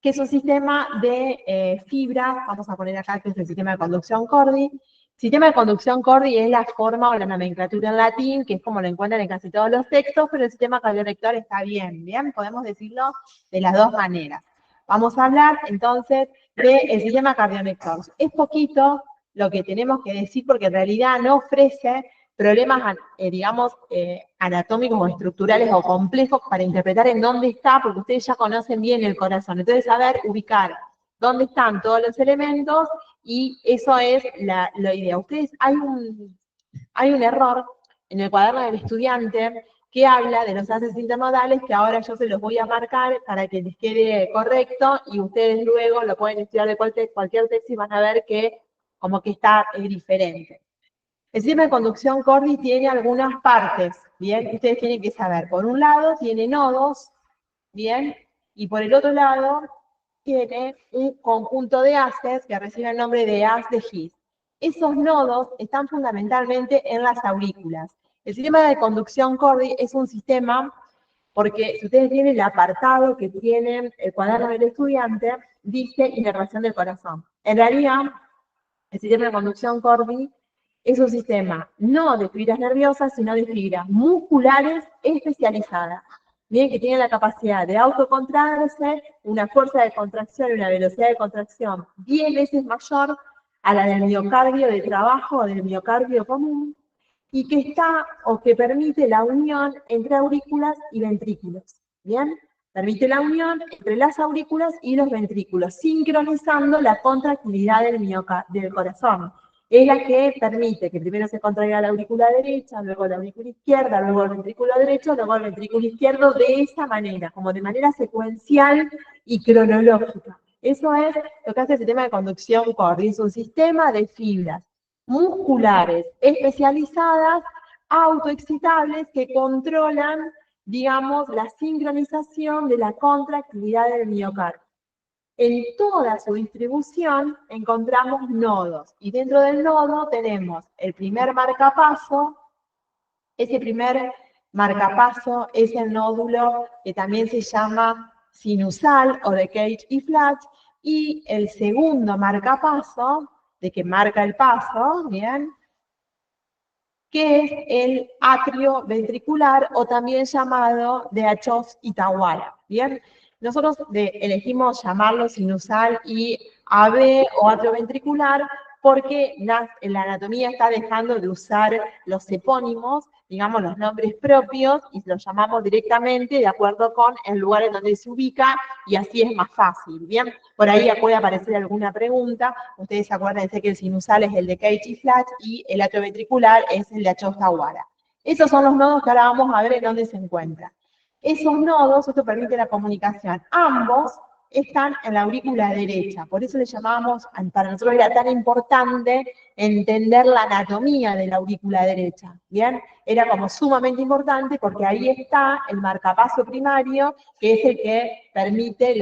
que es un sistema de fibra, vamos a poner acá que es el sistema de conducción Cordy. Sistema de conducción Cordy es la forma o la nomenclatura en latín, que es como lo encuentran en casi todos los textos, pero el sistema cardiolector está bien, podemos decirlo de las dos maneras. Vamos a hablar entonces del sistema cardiolector. Es poquito lo que tenemos que decir porque en realidad no ofrece problemas, digamos, anatómicos o estructurales o complejos para interpretar en dónde está, porque ustedes ya conocen bien el corazón. Entonces, saber ubicar dónde están todos los elementos y eso es la idea. Ustedes, hay un error en el cuaderno del estudiante que habla de los haces internodales, que ahora yo se los voy a marcar para que les quede correcto y ustedes luego lo pueden estudiar de cualquier texto y van a ver que como que está diferente. El sistema de conducción Cordy tiene algunas partes, ¿bien? Ustedes tienen que saber. Por un lado tiene nodos, ¿bien? Y por el otro lado tiene un conjunto de haces que recibe el nombre de haz de His. Esos nodos están fundamentalmente en las aurículas. El sistema de conducción Cordy es un sistema, porque si ustedes tienen el apartado que tiene el cuaderno del estudiante, dice inervación del corazón. En realidad, el sistema de conducción Cordy es un sistema no de fibras nerviosas, sino de fibras musculares especializadas. Bien, que tienen la capacidad de autocontraerse, una fuerza de contracción y una velocidad de contracción 10 veces mayor a la del miocardio de trabajo o del miocardio común, y que está o que permite la unión entre aurículas y ventrículos. ¿Bien? Permite la unión entre las aurículas y los ventrículos, sincronizando la contractilidad del corazón. Es la que permite que primero se contraiga la aurícula derecha, luego la aurícula izquierda, luego el ventrículo derecho, luego el ventrículo izquierdo, de esa manera, como de manera secuencial y cronológica. Eso es lo que hace el sistema de conducción Cordy. Es un sistema de fibras musculares especializadas, autoexcitables, que controlan, digamos, la sincronización de la contractilidad del miocardio. En toda su distribución encontramos nodos, y dentro del nodo tenemos el primer marcapaso. Ese primer marcapaso es el nódulo que también se llama sinusal o de Cage y Flatch, y el segundo marcapaso, de que marca el paso, ¿bien?, que es el atrio ventricular, o también llamado de Achof y Tawara, ¿bien? Nosotros elegimos llamarlo sinusal y AB o atrio ventricular porque la anatomía está dejando de usar los epónimos, digamos, los nombres propios, y los llamamos directamente de acuerdo con el lugar en donde se ubica, y así es más fácil, ¿bien? Por ahí puede aparecer alguna pregunta. Ustedes acuérdense que el sinusal es el de Cage y Flatch y el atrioventricular es el de Achof-Tawara. Esos son los nodos que ahora vamos a ver en dónde se encuentran. Esos nodos, esto permite la comunicación. Ambos están en la aurícula derecha, por eso le llamamos, para nosotros era tan importante entender la anatomía de la aurícula derecha, ¿bien? Era como sumamente importante porque ahí está el marcapaso primario, que es el que permite,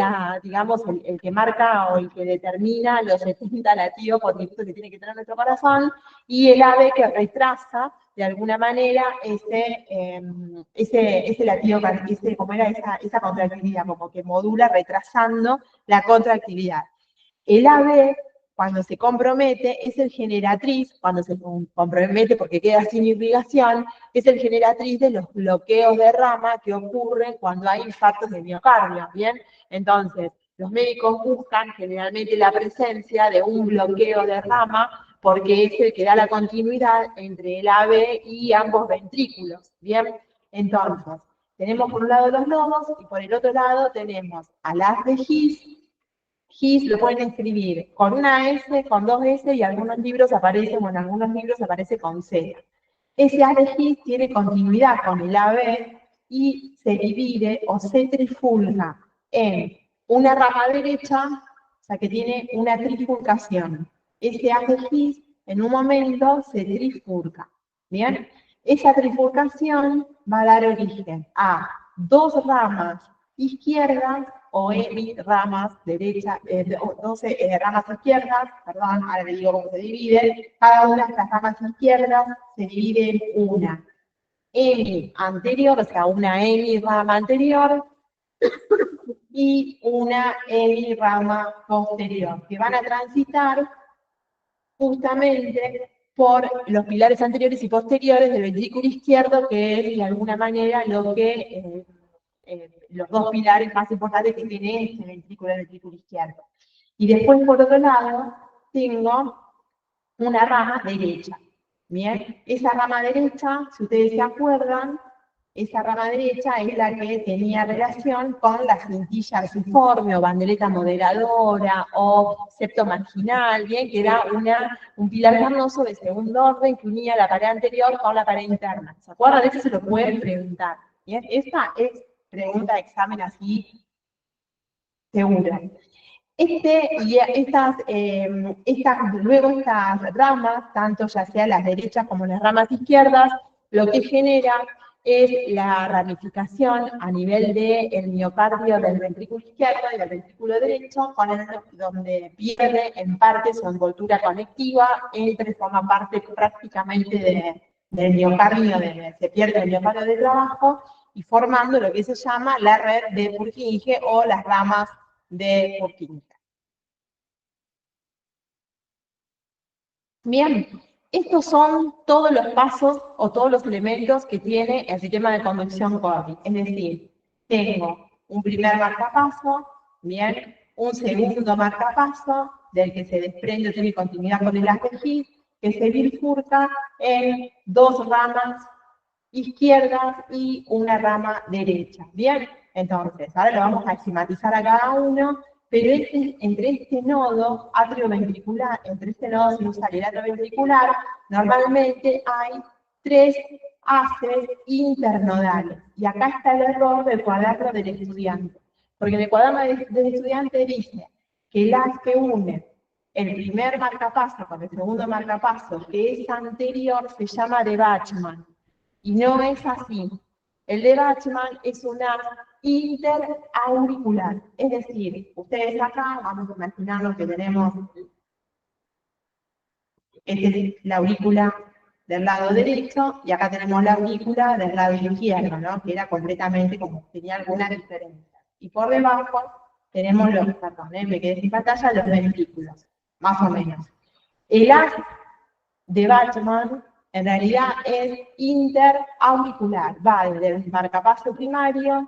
digamos, el que marca o el que determina los 70 latidos por minuto que tiene que tener nuestro corazón, y el ave que retrasa de alguna manera ese latido, como era esa contractilidad, como que modula retrasando la contractilidad. El AB, cuando se compromete, es el generatriz, cuando se compromete porque queda sin irrigación, es el generatriz de los bloqueos de rama que ocurren cuando hay infartos de miocardio, ¿bien? Entonces, los médicos buscan generalmente la presencia de un bloqueo de rama porque es el que da la continuidad entre el AB y ambos ventrículos, ¿bien? Entonces, tenemos por un lado los nodos y por el otro lado tenemos al haz de His. His lo pueden escribir con una S, con dos S, y algunos libros aparecen, o en algunos libros aparece con Z. Ese haz de His tiene continuidad con el AB y se divide o se trifulca en una rama derecha, o sea que tiene una trifurcación. Ese haz de His en un momento se trifurca. ¿Bien? Esa trifurcación va a dar origen a dos ramas izquierdas o ramas derechas, 12 ramas izquierdas, perdón, ahora le digo cómo se divide. Cada una de estas ramas izquierdas se divide en una hemi anterior, o sea, una hemi rama anterior, y una hemirama posterior, que van a transitar justamente por los pilares anteriores y posteriores del ventrículo izquierdo, que es de alguna manera lo que los dos pilares más importantes que tiene este ventrículo, el ventrículo izquierdo. Y después, por otro lado, tengo una rama derecha. Bien, esa rama derecha, si ustedes se acuerdan, esa rama derecha es la que tenía relación con la cintilla arciforme o bandeleta moderadora o septo marginal, bien, que era un pilar carnoso de segundo orden que unía la pared anterior con la pared interna. ¿Se acuerdan? Eso se lo pueden preguntar. Bien, esta es pregunta de examen así segura. Luego estas ramas, tanto ya sea las derechas como las ramas izquierdas, lo que genera es la ramificación a nivel del miocardio del ventrículo izquierdo y del ventrículo derecho, donde pierde en parte su envoltura conectiva, forma parte prácticamente del miocardio, se pierde el miocardio de trabajo, y formando lo que se llama la red de Purkinje o las ramas de Purkinje. Bien, estos son todos los pasos o todos los elementos que tiene el sistema de conducción Cordy. Es decir, tengo un primer marcapaso, bien, un segundo marcapaso, del que se desprende o tiene continuidad con el haz de Higgs, que se bifurca en dos ramas izquierdas y una rama derecha. Bien, entonces, ahora lo vamos a esquematizar a cada uno, pero entre este nodo atrioventricular, entre este nodo sinusal y el atrioventricular, normalmente hay tres haces internodales. Y acá está el error del cuaderno del estudiante. Porque en el cuaderno del estudiante dice que el haz que une el primer marcapaso con el segundo marcapaso, que es anterior, se llama de Bachmann. Y no es así. El de Bachmann es una interauricular. Es decir, ustedes acá, vamos a imaginarnos que tenemos la aurícula del lado derecho y acá tenemos la aurícula del lado izquierdo, ¿no? Que era completamente como, tenía alguna diferencia. Y por debajo tenemos me quedé sin pantalla, los ventrículos, más o menos. El haz de Bachmann en realidad es interauricular, va desde el marcapaso primario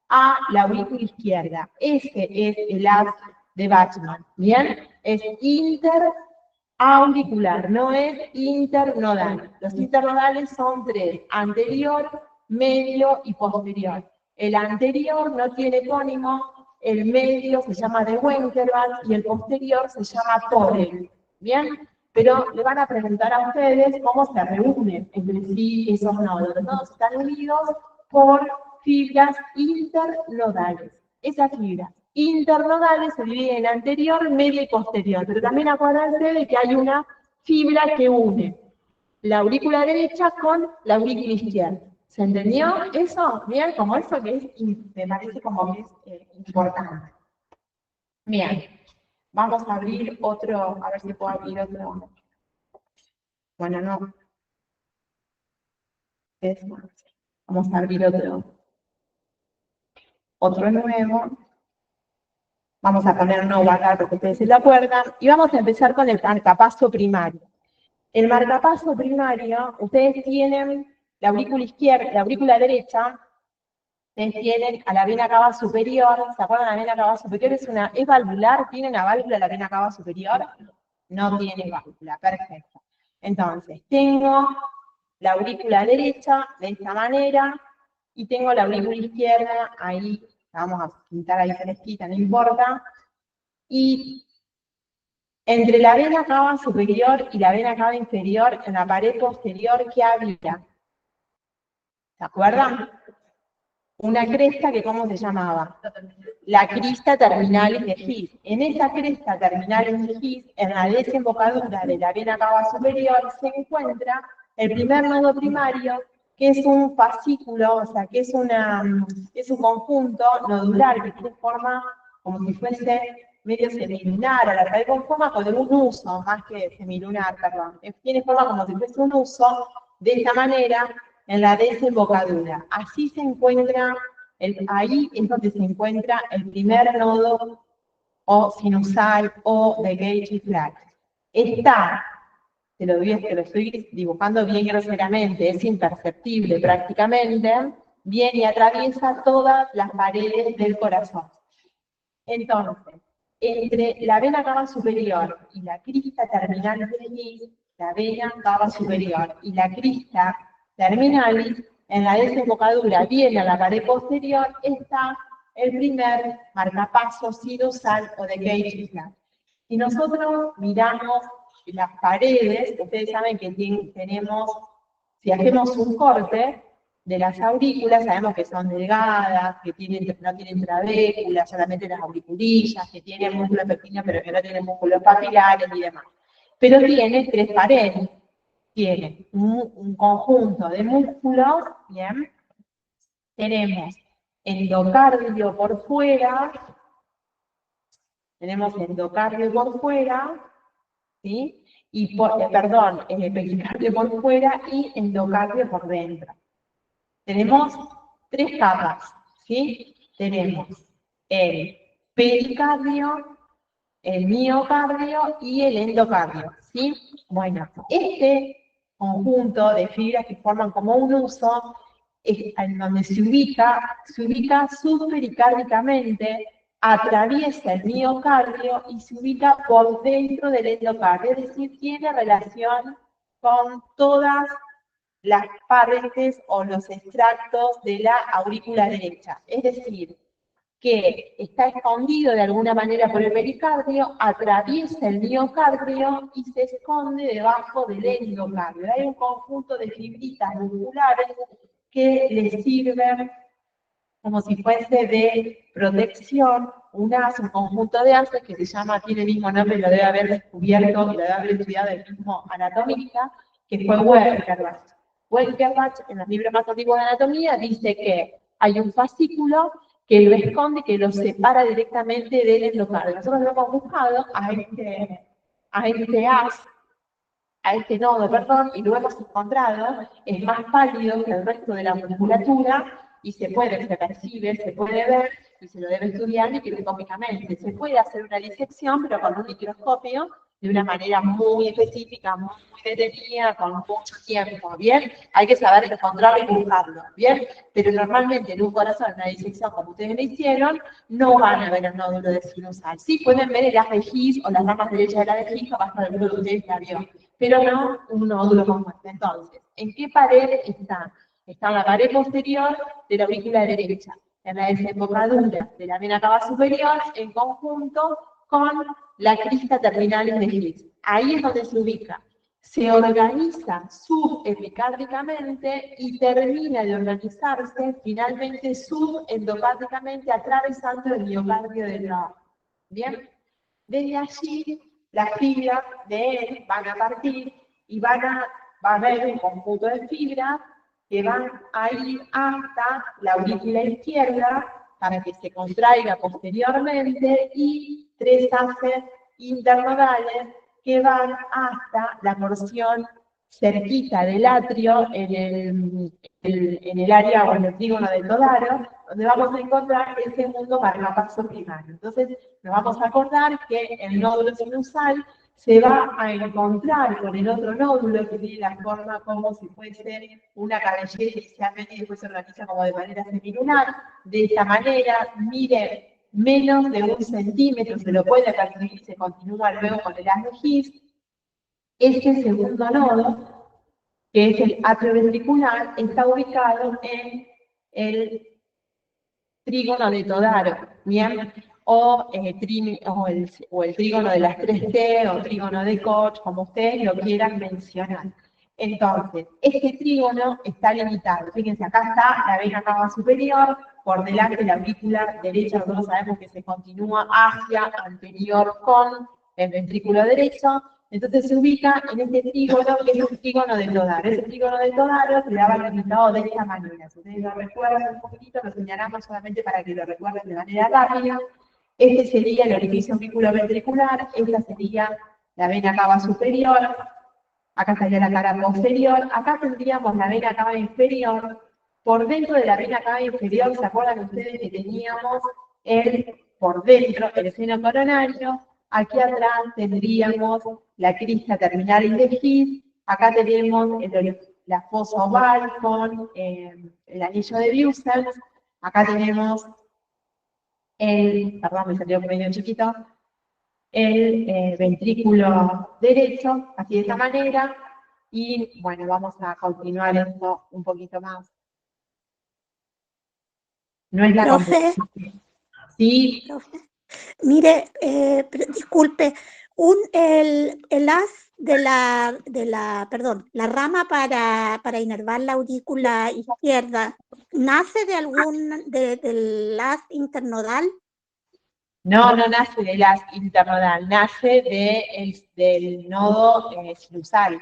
a la aurícula izquierda. Ese es el haz de Bachmann, ¿bien? Es interauricular, no es internodal. Los internodales son tres: anterior, medio y posterior. El anterior no tiene tónimo, el medio se llama de Wenckebach y el posterior se llama Torel, ¿bien? Pero le van a preguntar a ustedes cómo se reúnen entre sí esos nodos. Los nodos están unidos por fibras internodales. Esas fibras internodales se dividen en anterior, media y posterior. Pero también acuérdense de que hay una fibra que une la aurícula derecha con la aurícula izquierda. ¿Se entendió eso? Bien, como eso que es, me parece como que es importante. Bien. Vamos a abrir otro, a ver si puedo abrir otro. Bueno, no. Vamos a abrir otro nuevo. Vamos a poner no guardar porque ustedes se lo acuerdan. Y vamos a empezar con el marcapaso primario. El marcapaso primario, ustedes tienen la aurícula izquierda, la aurícula derecha, ustedes tienen a la vena cava superior. ¿Se acuerdan? La vena cava superior es valvular. ¿Tiene una válvula la vena cava superior? No tiene válvula, perfecto. Entonces, tengo la aurícula derecha de esta manera y tengo la aurícula izquierda ahí, la vamos a pintar ahí fresquita, no importa. Y entre la vena cava superior y la vena cava inferior, en la pared posterior, ¿qué había? ¿Se acuerdan? Una cresta que, ¿cómo se llamaba? La crista terminalis de His. En esa cresta terminalis de His, en la desembocadura de la vena cava superior, se encuentra el primer nodo primario, que es un fascículo, o sea, que es un conjunto nodular que tiene forma como si fuese medio semilunar, a la raíz con forma con un uso, más que semilunar, perdón. Tiene forma como si fuese un uso, de esta manera, en la desembocadura. Así se encuentra Ahí es donde se encuentra el primer nodo o sinusal o de gauge y flat. Está, te lo estoy dibujando bien groseramente, es imperceptible prácticamente, viene y atraviesa todas las paredes del corazón. Entonces, entre la vena cava superior y la crista terminal feliz, la vena cava superior y la crista terminalis, en la desembocadura viene a la pared posterior, está el primer marcapaso sinusal o de gauge. Si nosotros miramos las paredes, ustedes saben que tenemos, si hacemos un corte de las aurículas, sabemos que son delgadas, que no tienen trabécula, solamente las auriculillas, que tienen músculos pequeños pero que no tienen músculos papilares y demás. Pero tiene tres paredes. Tiene un conjunto de músculos, ¿bien? Tenemos endocardio por fuera, ¿sí? Y pericardio por fuera y endocardio por dentro. Tenemos tres capas, ¿sí? Tenemos el pericardio, el miocardio y el endocardio, ¿sí? Bueno, este conjunto de fibras que forman como un uso, en donde se ubica subpericárdicamente, atraviesa el miocardio y se ubica por dentro del endocardio, es decir, tiene relación con todas las partes o los extractos de la aurícula derecha. Es decir, que está escondido de alguna manera por el pericardio, atraviesa el miocardio y se esconde debajo del endocardio. Hay un conjunto de fibritas musculares que le sirven como si fuese de protección, un conjunto de haces que se llama, tiene el mismo nombre, lo debe haber descubierto y lo debe haber estudiado el mismo anatomista, que fue Wenckebach. Wenckebach, en los libros más antiguos de anatomía, dice que hay un fascículo que lo esconde, que lo separa directamente del endocardio. Nosotros lo hemos buscado a este nodo, perdón, y lo hemos encontrado, es más pálido que el resto de la musculatura y se percibe, se puede ver y se lo debe estudiar microscópicamente. Se puede hacer una disección, pero con un microscopio, de una manera muy específica, muy detenida, con mucho tiempo, ¿bien? Hay que saber encontrarlo y buscarlo, ¿bien? Pero normalmente en un corazón, una disección como ustedes le hicieron, no van a ver el nódulo de sinusal. Sí pueden ver el haz de His o las ramas derechas de la de His, capaz para el grupo de ustedes la vio, pero no un nódulo como este. Entonces, ¿en qué pared está? Está en la pared posterior de la aurícula derecha, en la desembocadura de la vena cava superior, en conjunto con la crista terminal de His. Ahí es donde se ubica. Se organiza subepicárdicamente y termina de organizarse finalmente subendocárdicamente atravesando el miocardio del trabajo. ¿Bien? Desde allí, las fibras de él van a partir y va a haber un conjunto de fibras que van a ir hasta la aurícula izquierda para que se contraiga posteriormente y tres haces internodales que van hasta la porción cerquita del atrio en el área o en el trígono del nodaro, donde vamos a encontrar el segundo marcapaso primario. Entonces, nos vamos a acordar que el nódulo sinusal se va a encontrar con el otro nódulo que tiene la forma como si fuese una cabellera inicialmente y después se organiza como de manera semilunar. De esta manera, miren, menos de 1 centímetro se lo puede percibir y se continúa luego con el haz de His. Este segundo nodo, que es el atrio ventricular, está ubicado en el trígono de Todaro, ¿bien? O el trígono de las 3T o trígono de Koch, como ustedes lo quieran mencionar. Entonces, este trígono está limitado. Fíjense, acá está la vena cava superior, por delante la aurícula derecha, nosotros sabemos que se continúa hacia anterior con el ventrículo derecho. Entonces se ubica en este trígono, que es un trígono de Todaro. Ese trígono de Todaro se daba limitado de esta manera. Si ustedes lo recuerdan un poquitito, lo señalamos solamente para que lo recuerden de manera rápida. Este sería el orificio auriculoventricular, esta sería la vena cava superior, acá estaría la cara posterior, acá tendríamos la vena cava inferior, Por dentro de la vena cava inferior, ¿se acuerdan ustedes que teníamos por dentro el seno coronario? Aquí atrás tendríamos la crista terminal indefis, acá tenemos la fosa oval con el anillo de Biusen, acá tenemos perdón, me salió medio chiquito, el ventrículo derecho, así de esta manera, y bueno, vamos a continuar esto un poquito más. No es la Profe, sí. profe, mire, disculpe, el haz perdón, la rama para inervar la aurícula izquierda, ¿nace del haz internodal? No, no nace del haz internodal, nace del nodo sinusal.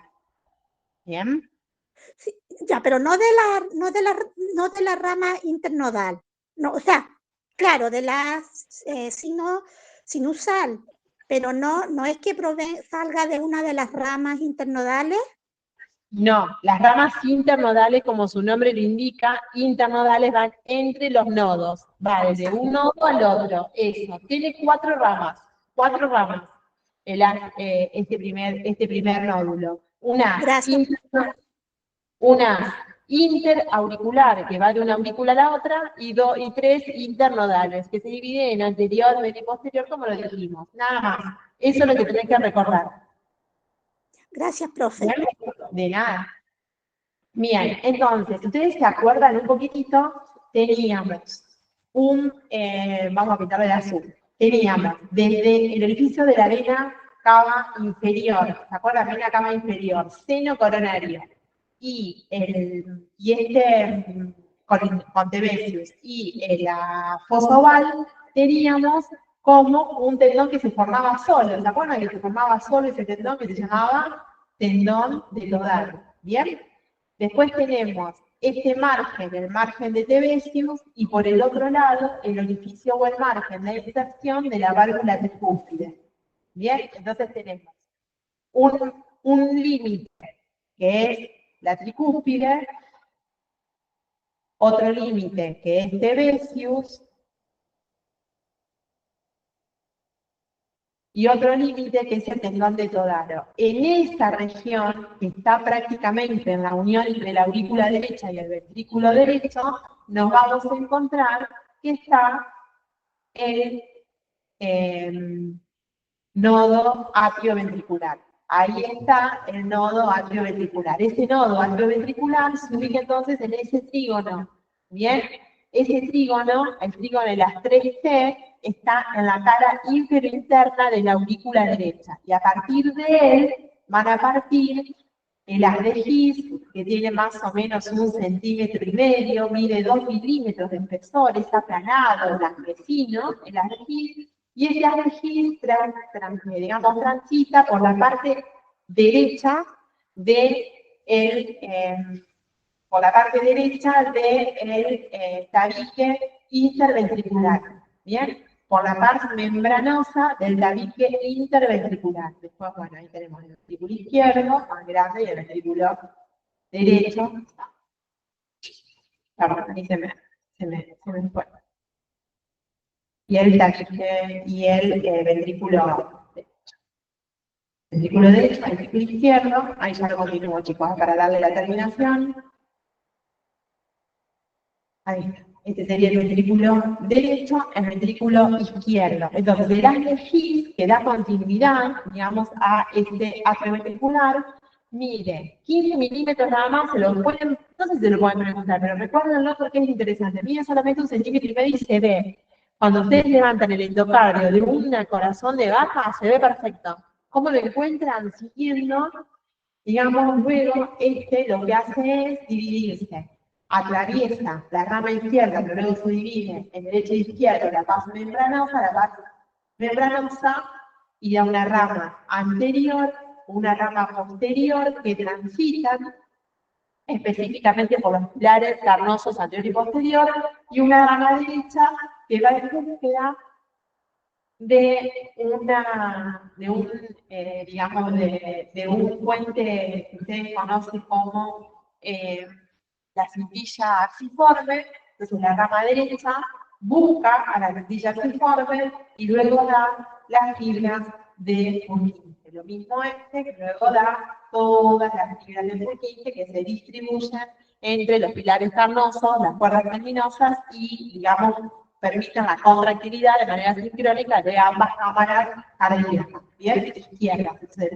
¿Bien? Sí, ya, pero no de la rama internodal. No, o sea, claro, de la sinusal, pero no es que salga de una de las ramas internodales. No, las ramas internodales, como su nombre lo indica, internodales van entre los nodos, va desde un nodo al otro, eso, tiene cuatro ramas, este primer nódulo. Gracias. Una interauricular, que va de una aurícula a la otra, y tres internodales, que se dividen en anterior, medio y posterior, como lo dijimos. Nada más. Eso es lo que tenés que recordar. Gracias, profe. ¿Bien? De nada. Bien, entonces, si ustedes se acuerdan un poquitito, teníamos vamos a pintarle de azul, teníamos desde el orificio de la vena cava inferior, ¿se acuerdan? Vena cava inferior, seno coronario, y Contevesius y la fosa oval, teníamos como un tendón que se formaba solo, ¿se acuerdan? Que se formaba solo ese tendón que se llamaba tendón de Todar, ¿bien? Después tenemos este margen, el margen de Tevesius, y por el otro lado, el orificio o el margen de inserción de la válvula tricúspide. Bien, entonces tenemos un límite, que es la tricúspide, otro límite, que es Tevesius, y otro límite que es el tendón de Todaro. En esa región, que está prácticamente en la unión entre la aurícula derecha y el ventrículo derecho, nos vamos a encontrar que está el nodo atrioventricular. Ahí está el nodo atrioventricular. Ese nodo atrioventricular se ubica entonces en ese trígono. Bien, ese trígono, el trígono de las 3T, está en la cara inferior-interna de la aurícula derecha. Y a partir de él van a partir el haz de His, que tiene más o menos 1,5 centímetros, mide 2 milímetros de espesor, es aplanado, blanquecino, el haz de His, y ese haz de His, digamos, transita por la parte derecha de por la parte derecha del tabique interventricular, ¿bien? Por la parte membranosa del tabique interventricular. Después, bueno, ahí tenemos el ventrículo izquierdo, más grande, y el ventrículo derecho. Perdón, ahí se me fue. Y el tabique y el ventrículo derecho, ventrículo izquierdo, ahí ya lo continúo, chicos, para darle la terminación. Ahí está. Este sería el ventrículo derecho, el ventrículo izquierdo. Entonces, el haz de His, que da continuidad, digamos, a este atrioventricular, mide 15 milímetros nada más, no sé si se lo pueden preguntar, pero recuérdenlo porque es interesante. Mide solamente 1,5 centímetros y se ve. Cuando ustedes levantan el endocardio de un corazón de vaca, se ve perfecto. ¿Cómo lo encuentran? Siguiendo, digamos, luego lo que hace es dividirse. Atraviesa la rama izquierda, pero luego se divide en derecha e izquierda, la paz membranosa, y da una rama anterior, una rama posterior que transitan específicamente por los pilares carnosos anterior y posterior, y una rama derecha que va en búsqueda digamos, de un puente que ustedes conocen como la cintilla axiforme, entonces la rama derecha busca a la cintilla axiforme y luego da las fibras de Purkinje. Lo mismo que luego da todas las fibras de Purkinje que se distribuyen entre los pilares carnosos, las cuerdas terminosas y, digamos, permiten la contractilidad de manera sincrónica de ambas cámaras cardíacas, bien, izquierda. Entonces,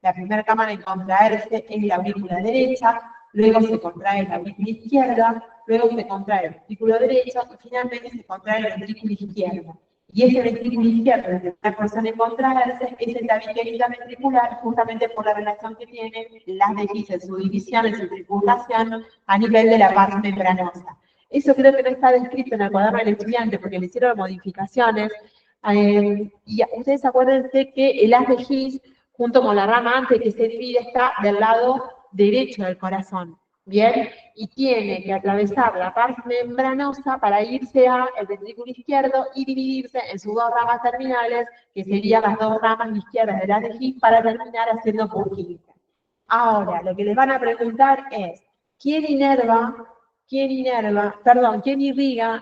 la primera cámara en contraerse es la aurícula derecha, luego se contrae la aurícula izquierda, luego se contrae el ventrículo derecho y finalmente se contrae el ventrículo izquierdo. Y ese ventrículo izquierdo, desde la primera persona en contraerse, es el tabique intraventricular, justamente por la relación que tienen las de en su división, en su tripulación, a nivel de la parte membranosa. Eso creo que no está descrito en el cuaderno del estudiante porque le hicieron modificaciones. Y ustedes acuérdense que el haz de His, junto con la rama antes que se divide, está del lado derecho del corazón. Bien, y tiene que atravesar la parte membranosa para irse al ventrículo izquierdo y dividirse en sus dos ramas terminales, que serían las dos ramas izquierdas del haz de His, para terminar haciendo Purkinje. Ahora, lo que les van a preguntar es, ¿quién irriga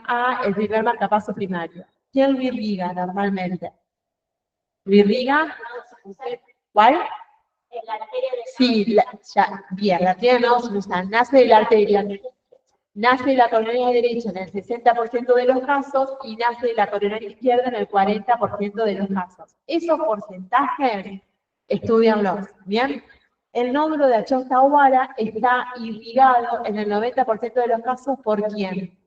a el primer marcapaso primario? ¿Quién lo irriga normalmente? ¿Lo irriga? ¿Cuál? Sí, bien, la arteria no se usa, nace de la arteria, nace de la coronaria derecha en el 60% de los casos y nace de la coronaria izquierda en el 40% de los casos. Esos porcentajes, estudianlos, ¿bien? El nódulo de Achosta-Ohara está irrigado en el 90% de los casos, ¿por quién?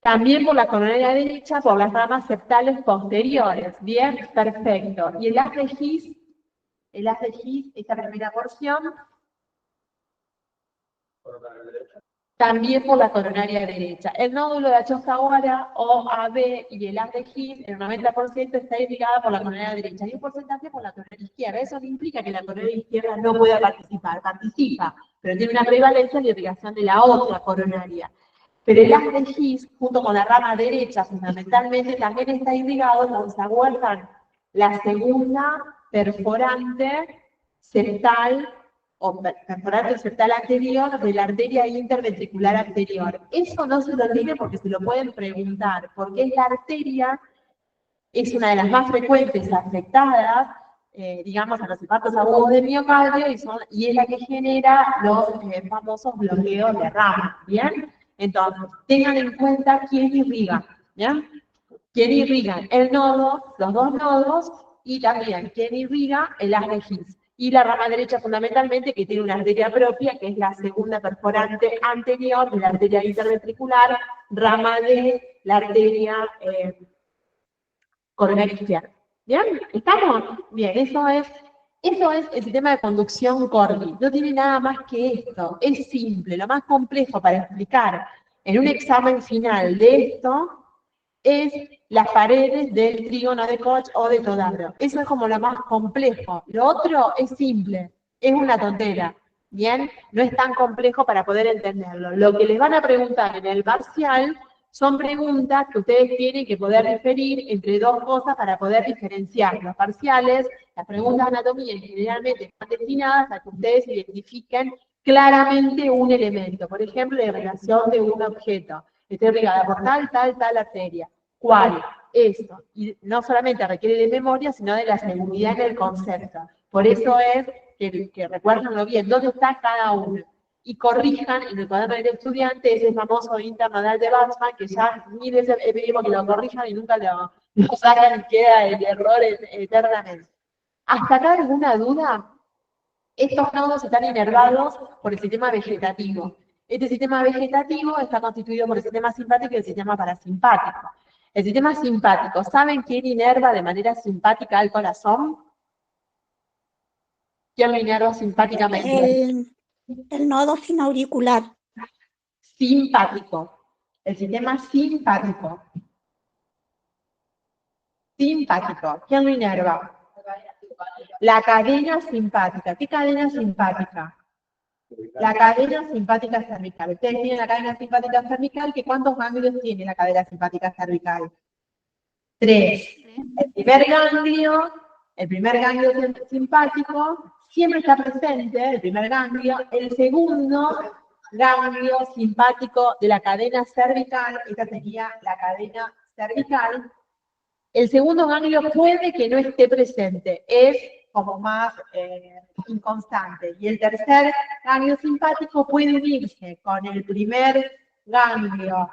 También por la coronaria derecha, por las ramas septales posteriores. Bien, perfecto. Y el haz de His, esta primera porción, también por la coronaria derecha. El nódulo de Achosta-Ohara, o AB, y el haz de His, el 90% está irrigada por la coronaria derecha y un porcentaje por la coronaria izquierda. Eso no implica que la coronaria izquierda no pueda participar, participa, pero tiene una prevalencia de irrigación de la otra coronaria. Pero el haz de His, junto con la rama derecha, fundamentalmente, también está irrigado donde se aguardan la segunda perforante septal o perforante septal anterior de la arteria interventricular anterior. Eso no se lo olvide porque se lo pueden preguntar, porque es la arteria, es una de las más frecuentes afectadas, digamos, a los infartos agudos de miocardio y es la que genera los famosos bloqueos de rama, ¿bien? Entonces, tengan en cuenta quién irriga, ¿bien? ¿Quién irriga el nodo, los dos nodos, y también quién irriga el haz de His? Y la rama derecha fundamentalmente, que tiene una arteria propia, que es la segunda perforante anterior de la arteria interventricular, rama de la arteria coronaria izquierda. ¿Bien? ¿Estamos? Bien, eso es el sistema de conducción Corby. No tiene nada más que esto. Es simple. Lo más complejo para explicar en un examen final de esto es las paredes del trígono de Koch o de Todaro. Eso es como lo más complejo. Lo otro es simple. Es una tontera. ¿Bien? No es tan complejo para poder entenderlo. Lo que les van a preguntar en el parcial son preguntas que ustedes tienen que poder diferir entre dos cosas para poder diferenciar. Los parciales, las preguntas de anatomía generalmente están destinadas a que ustedes identifiquen claramente un elemento. Por ejemplo, la relación de un objeto. Está irrigada por tal arteria. ¿Cuál? Esto. Y no solamente requiere de memoria, sino de la seguridad en el concepto. Por eso es que recuérdenlo bien, dónde está cada uno. Y corrijan en el cuaderno del estudiante ese famoso internodal de Batman, que ya mil veces he pedido que lo corrijan y nunca lo sacan y queda el error eternamente. ¿Hasta acá alguna duda? Estos nodos están inervados por el sistema vegetativo. Este sistema vegetativo está constituido por el sistema simpático y el sistema parasimpático. El sistema simpático, ¿saben quién inerva de manera simpática al corazón? ¿Quién lo inerva simpáticamente? El nodo sinauricular. Simpático. El sistema simpático. Simpático. ¿Quién lo inerva? La cadena simpática. ¿Qué cadena simpática? La cadena simpática cervical. Ustedes tienen la cadena simpática cervical, que ¿cuántos ganglios tiene la cadena simpática cervical? 3. El primer ganglio simpático siempre está presente, el primer ganglio. El segundo ganglio simpático de la cadena cervical, esta sería la cadena cervical. El segundo ganglio puede que no esté presente, es como más inconstante. Y el tercer ganglio simpático puede unirse con el primer ganglio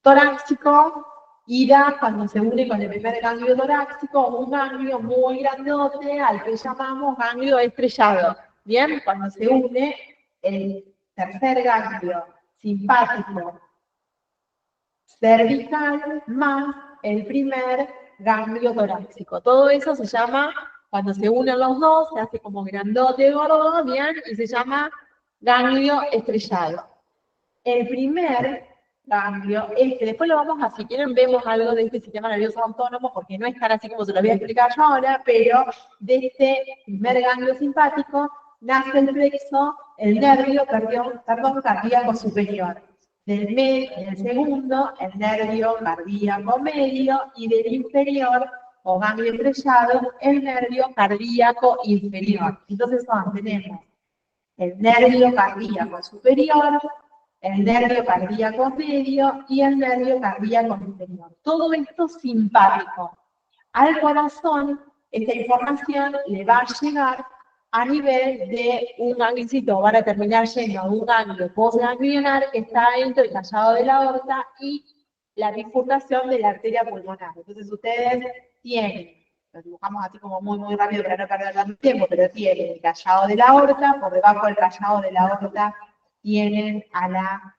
torácico y da, cuando se une con el primer ganglio torácico, un ganglio muy grandote al que llamamos ganglio estrellado. Bien, cuando se une el tercer ganglio simpático cervical más el primer ganglio torácico. Todo eso se llama, cuando se unen los dos, se hace como grandote, gordo, bien, y se llama ganglio estrellado. El primer ganglio, después lo vamos a, si quieren, vemos algo de este sistema nervioso autónomo, porque no es tan así como se lo voy a explicar yo ahora, pero de este primer ganglio simpático nace el plexo, el nervio, cardíaco superior. Del segundo, el nervio cardíaco medio, y del inferior, o ganglio estrellado, el nervio cardíaco inferior. Entonces tenemos el nervio cardíaco superior, el nervio cardíaco medio y el nervio cardíaco inferior. Todo esto simpático. Al corazón, esta información le va a llegar a nivel de un ganglio, van a terminar yendo a un ganglio postganglionar que está dentro del callado de la aorta y la bifurcación de la arteria pulmonar. Entonces ustedes tienen, lo dibujamos así como muy rápido para no perder tanto tiempo, pero tienen el callado de la aorta, por debajo del callado de la aorta tienen a la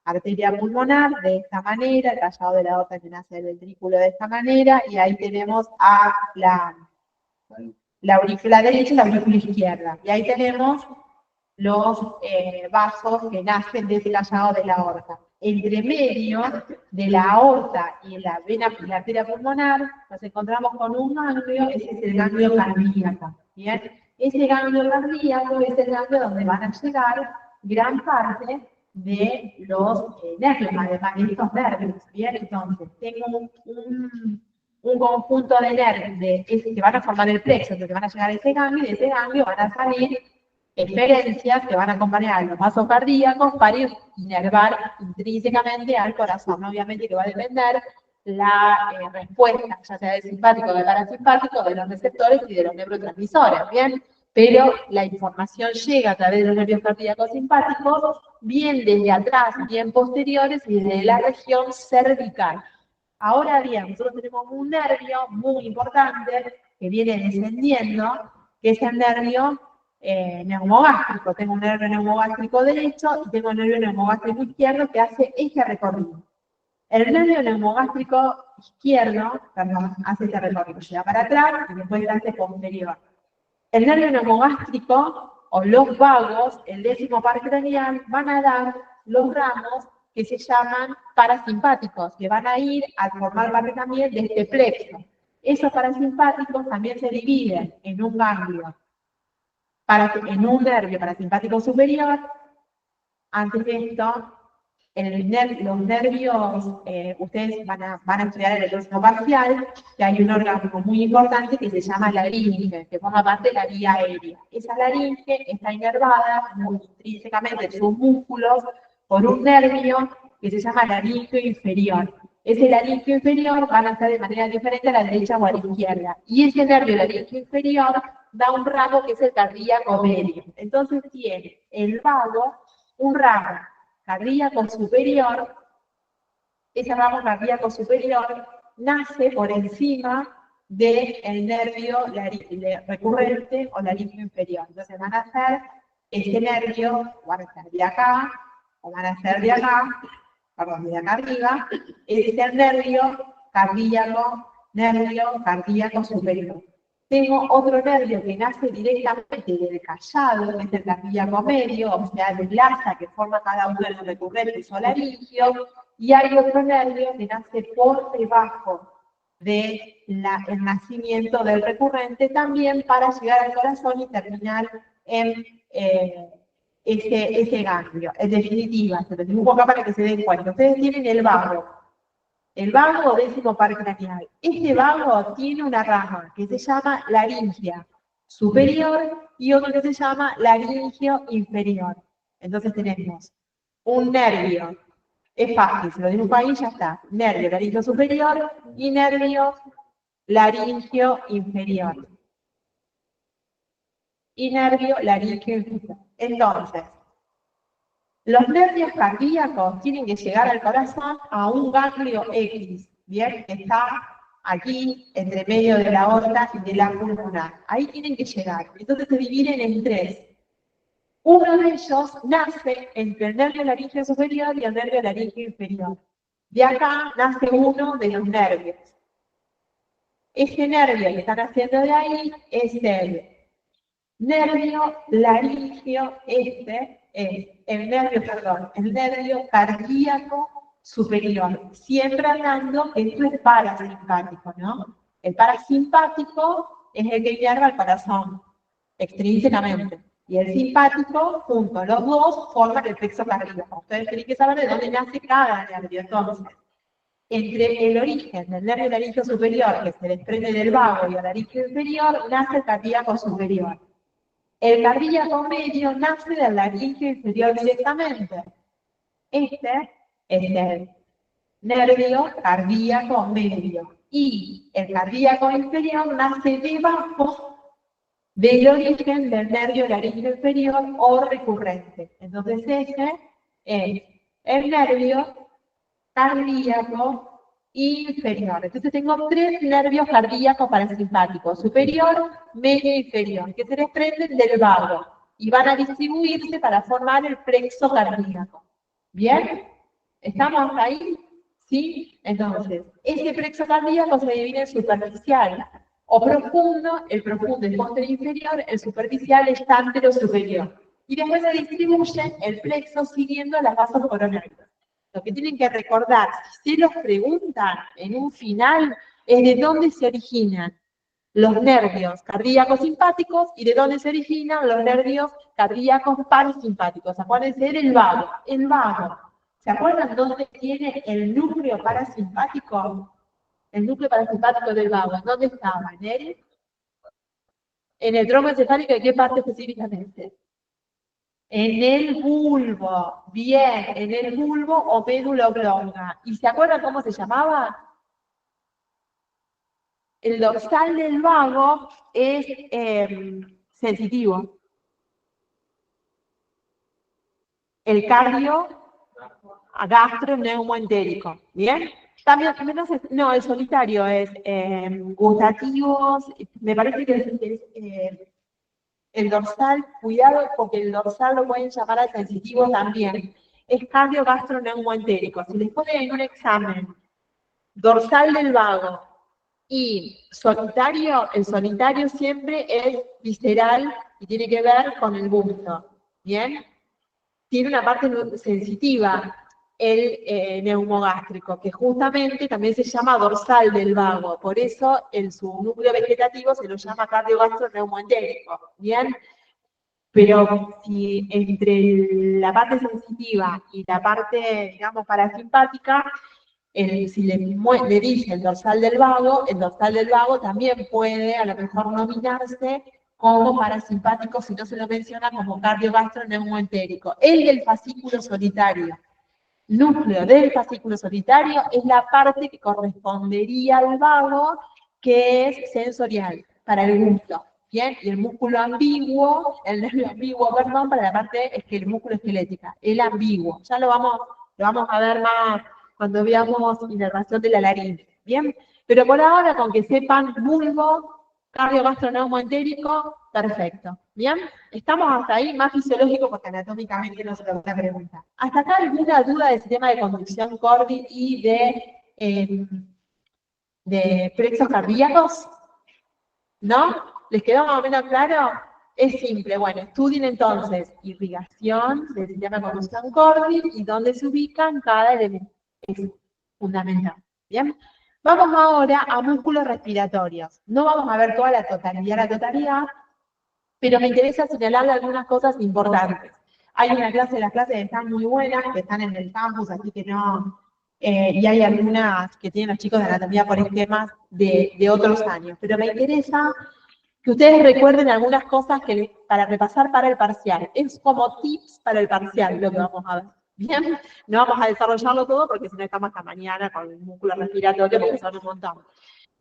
arteria pulmonar de esta manera, el callado de la aorta que nace del ventrículo de esta manera, y ahí tenemos a la aurícula derecha y la aurícula izquierda. Y ahí tenemos los vasos que nacen de ese callado de la aorta. Entre medio de la aorta y la vena, la arteria pulmonar, nos encontramos con un ganglio, ese es el ganglio cardíaco. ¿Bien? Ese ganglio cardíaco es el ganglio donde van a llegar gran parte de los nervios, además de estos nervios. Bien, entonces, tengo un conjunto de nervios que van a formar el plexo, que van a llegar a ese ganglio, y de ese ganglio van a salir eferencias que van a acompañar a los vasos cardíacos para inervar intrínsecamente al corazón. Obviamente que va a depender la respuesta, ya sea del simpático o del parasimpático, de los receptores y de los neurotransmisores, ¿bien? Pero la información llega a través de los nervios cardíacos simpáticos, bien desde atrás, bien posteriores, y desde la región cervical. Ahora bien, nosotros tenemos un nervio muy importante que viene descendiendo, que es el nervio neumogástrico. Tengo un nervio neumogástrico derecho y tengo un nervio neumogástrico izquierdo que hace este recorrido. El nervio neumogástrico izquierdo, hace este recorrido, llega para atrás y después hace posterior. El nervio neumogástrico, o los vagos, el décimo par craneal, van a dar los ramos que se llaman parasimpáticos, que van a ir a formar parte también de este plexo. Esos parasimpáticos también se dividen en un ganglio, en un nervio parasimpático superior. Antes de esto, los nervios, ustedes van a estudiar en el próximo parcial, que hay un órgano muy importante que se llama laringe, que forma parte de la vía aérea. Esa laringe está inervada intrínsecamente en sus músculos por un nervio que se llama laringio inferior. Ese laringio inferior va a nacer de manera diferente a la derecha o a la izquierda. Y ese nervio laringio inferior da un ramo que es el cardíaco medio. Entonces tiene el vago un ramo cardíaco superior. Ese ramo cardíaco superior nace por encima del nervio recurrente o laringio inferior. Entonces van a ser este nervio, van a ser de acá, o van a ser de acá, perdón, de acá arriba, es el nervio cardíaco superior. Tengo otro nervio que nace directamente del callado, que es el cardíaco medio, o sea, de plaza que forma cada uno de los recurrentes o laringios, y hay otro nervio que nace por debajo del nacimiento del recurrente, también para llegar al corazón y terminar en ese ganglio. En definitiva, se lo dibujo acá para que se den cuenta. Ustedes tienen el vago décimo par craneal. Este vago tiene una rama que se llama laringia. superior y otro que se llama laringio inferior. Entonces tenemos un nervio, es fácil, se lo dibujo ahí y ya está. Nervio laringio superior y nervio laringio inferior. Y nervio laringio inferior. Entonces, los nervios cardíacos tienen que llegar al corazón a un ganglio X, ¿bien? Que está aquí, entre medio de la aorta y de la pulmonar. Ahí tienen que llegar. Entonces se dividen en tres. Uno de ellos nace entre el nervio laringio superior y el nervio laringio inferior. De acá nace uno de los nervios. Este nervio que está naciendo de ahí es el nervio laringio, este es el nervio cardíaco superior. Siempre hablando que esto es parasimpático, ¿no? El parasimpático es el que inerva el corazón, extrínsecamente. Y el simpático, juntos los dos, forman el plexo cardíaco. Ustedes tienen que saber de dónde nace cada nervio. Entonces, entre el origen del nervio laringio superior, que se desprende del vago, y el laringio inferior, nace el cardíaco superior. El cardíaco medio nace del laringio inferior directamente. Este es el nervio cardíaco medio. Y el cardíaco inferior nace debajo del origen del nervio laringio inferior o recurrente. Entonces ese es el nervio cardíaco inferior. Entonces tengo tres nervios cardíacos parasimpáticos, superior, medio e inferior, que se desprenden del vago y van a distribuirse para formar el plexo cardíaco. ¿Bien? ¿Estamos ahí? ¿Sí? Entonces, ese plexo cardíaco se divide en superficial o profundo, el profundo es posterior inferior, el superficial es antero superior. Y después se distribuye el plexo siguiendo las vasos coronarios. Lo que tienen que recordar, si se los preguntan en un final, es de dónde se originan los nervios cardíacos simpáticos y de dónde se originan los nervios cardíacos parasimpáticos. Acuérdense, era el vago. El vago. ¿Se acuerdan dónde tiene el núcleo parasimpático? El núcleo parasimpático del vago. ¿Dónde estaba? ¿En el tronco encefálico de qué parte específicamente? En el bulbo, bien, en el bulbo o médula oblonga. ¿Y se acuerdan cómo se llamaba? El dorsal del vago es sensitivo. El cardio gastroneumoentérico, ¿bien? También, no, el solitario es gustativos, me parece que es el dorsal, cuidado porque el dorsal lo pueden llamar al sensitivo también. Es cardio gastroneumoentérico. Si les ponen en un examen dorsal del vago y solitario, el solitario siempre es visceral y tiene que ver con el busto. ¿Bien? Tiene una parte sensitiva, el neumogástrico, que justamente también se llama dorsal del vago. Por eso su núcleo vegetativo se lo llama cardiogastroneumoentérico. ¿Bien? Pero si entre la parte sensitiva y la parte, digamos, parasimpática, si le dice el dorsal del vago también puede a lo mejor nominarse como parasimpático si no se lo menciona como cardiogastroneumoentérico. El del fascículo solitario, núcleo del fascículo solitario, es la parte que correspondería al vago, que es sensorial, para el gusto. ¿Bien? Y el músculo ambiguo, el nervio ambiguo, perdón, para la parte es que el músculo esquelética, el ambiguo. Ya lo vamos a ver más cuando veamos inervación de la laringe. ¿Bien? Pero por ahora, con que sepan bulbo, cardiogastroneumoentérico, perfecto. ¿Bien? Estamos hasta ahí, más fisiológico porque anatómicamente no se lo voy a preguntar. ¿Hasta acá alguna duda del sistema de conducción Cordy y de plexos cardíacos? ¿No? ¿Les quedó más o menos claro? Es simple. Bueno, estudien entonces irrigación del sistema de conducción Cordy y dónde se ubican cada elemento. Es fundamental. ¿Bien? Vamos ahora a músculos respiratorios. No vamos a ver toda la totalidad, pero me interesa señalarle algunas cosas importantes. Hay una clase, las clases están muy buenas, que están en el campus, así que no... y hay algunas que tienen los chicos de anatomía por esquemas de otros años. Pero me interesa que ustedes recuerden algunas cosas para repasar para el parcial. Es como tips para el parcial lo que vamos a ver. Bien, no vamos a desarrollarlo todo porque si no estamos hasta mañana con el músculo respiratorio, porque son un montón.